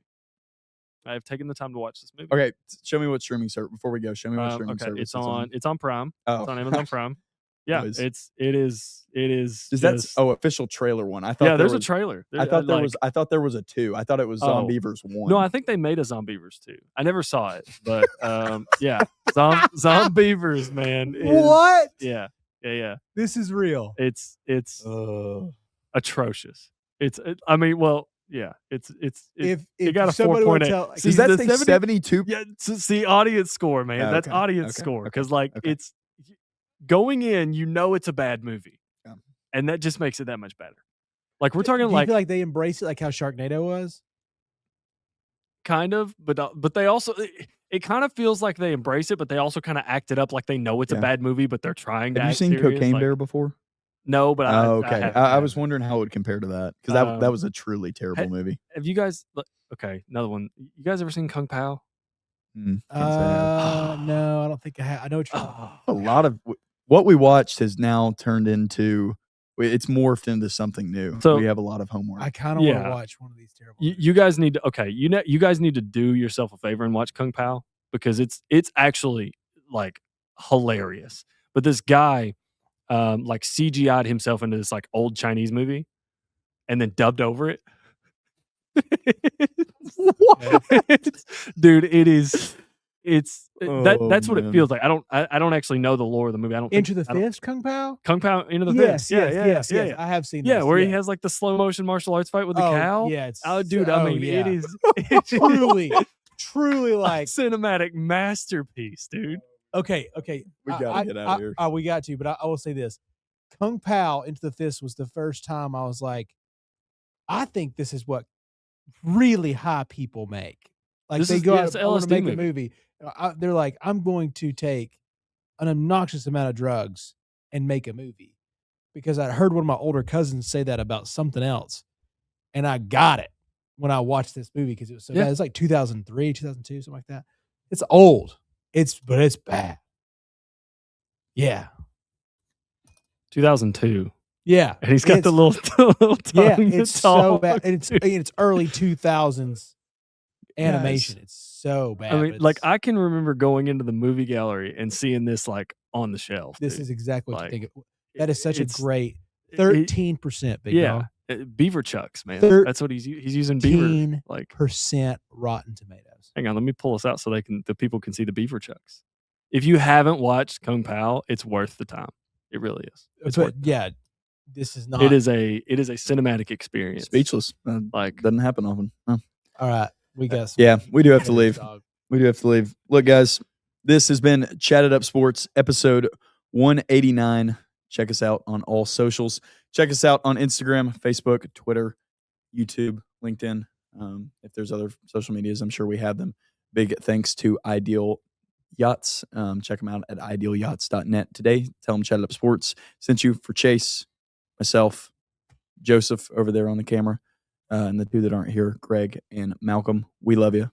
I have taken the time to watch this movie. Okay, show me what streaming service before we go. Show me what streaming service it's on Prime. Oh, It's on Amazon Prime. Yeah, Nice. it is. Is that official trailer one? I thought Yeah, there's there a trailer. I thought there was a 2. I thought it was Zombievers 1. No, I think they made a Zombievers 2. I never saw it, but yeah, Zombievers, man. What? Yeah. This is real. It's atrocious. I mean, well, yeah. It got a somebody would 4.8. tell- Does that say 72? Yeah, it's the audience score, man. Oh, That's okay. audience Okay. score because Okay. it's going in. It's a bad movie, Yeah. and that just makes it that much better. Like we're Do talking you like feel like they embrace it like how Sharknado was? kind of, but they also it kind of feels like they embrace it, but they also kind of act it up like they know it's a Yeah. bad movie, but they're trying to. Have you act seen serious. Cocaine Like, Bear before? No, but okay. haven't. I was wondering how it would compare to that because that was a truly terrible movie. Have you guys? Okay, another one. You guys ever seen Kung Pao? Can't say I have. No, I don't think I have. I know what you're talking about. A lot of what we watched has now turned into it's morphed into something new. So- we have a lot of homework. I kind of want Yeah. to watch one of these terrible. You guys need to you guys need to do yourself a favor and watch Kung Pao because it's actually like hilarious. But this guy like CGI'd himself into this like old Chinese movie and then dubbed over it. Dude, that's what it man. feels like. I don't actually know the lore of the movie. I don't Into think, the Fist, Kung Pao. Kung Pao Into the Yes, Fist. yes. Yeah. I have seen. Yeah, this, where he has like the slow motion martial arts fight with the cow. Yeah, it's Dude, I mean, yeah. it is truly like cinematic masterpiece, dude. okay. We gotta get out of here. We got to, but I will say this: Kung Pao Into the Fist was the first time I was like, I think this is what really high people make. Like This they is- go yeah, out it's an and want to LSD make a movie. movie. They're like, I'm going to take an obnoxious amount of drugs and make a movie because I heard one of my older cousins say that about something else, and I got it when I watched this movie because it was so Yeah. bad. It's like 2003, 2002, something like that. It's old. But it's bad. Yeah. 2002. Yeah. And he's got the little Yeah, tongue it's to so talk. bad. And it's early 2000s animation. It's so bad. I but mean, like it's- I can remember going into the movie gallery and seeing this like on the shelf. this dude. is exactly what like, you think. That is such a it's- great it- 13%. Big yeah, beaver chucks, man. That's what he's using beaver. 13% Like, Rotten Tomatoes. hang on, let me pull this out so the people can see the beaver chucks. If you haven't watched Kung Pao, it's worth the time. It really is. It's But worth yeah, this is not. It is a cinematic experience. Speechless. Like Doesn't happen often. Huh. All right, we got. Some Yeah, we do have to leave. dog. We do have to leave. Look, guys, this has been Chatt It Up Sports, episode 189. Check us out on all socials. Check us out on Instagram, Facebook, Twitter, YouTube, LinkedIn. If there's other social medias, I'm sure we have them. Big thanks to Ideal Yachts. Check them out at idealyachts.net today. Tell them Chatt It Up Sports sent you for Chase, myself, Joseph over there on the camera, and the two that aren't here, Greg and Malcolm. We love you.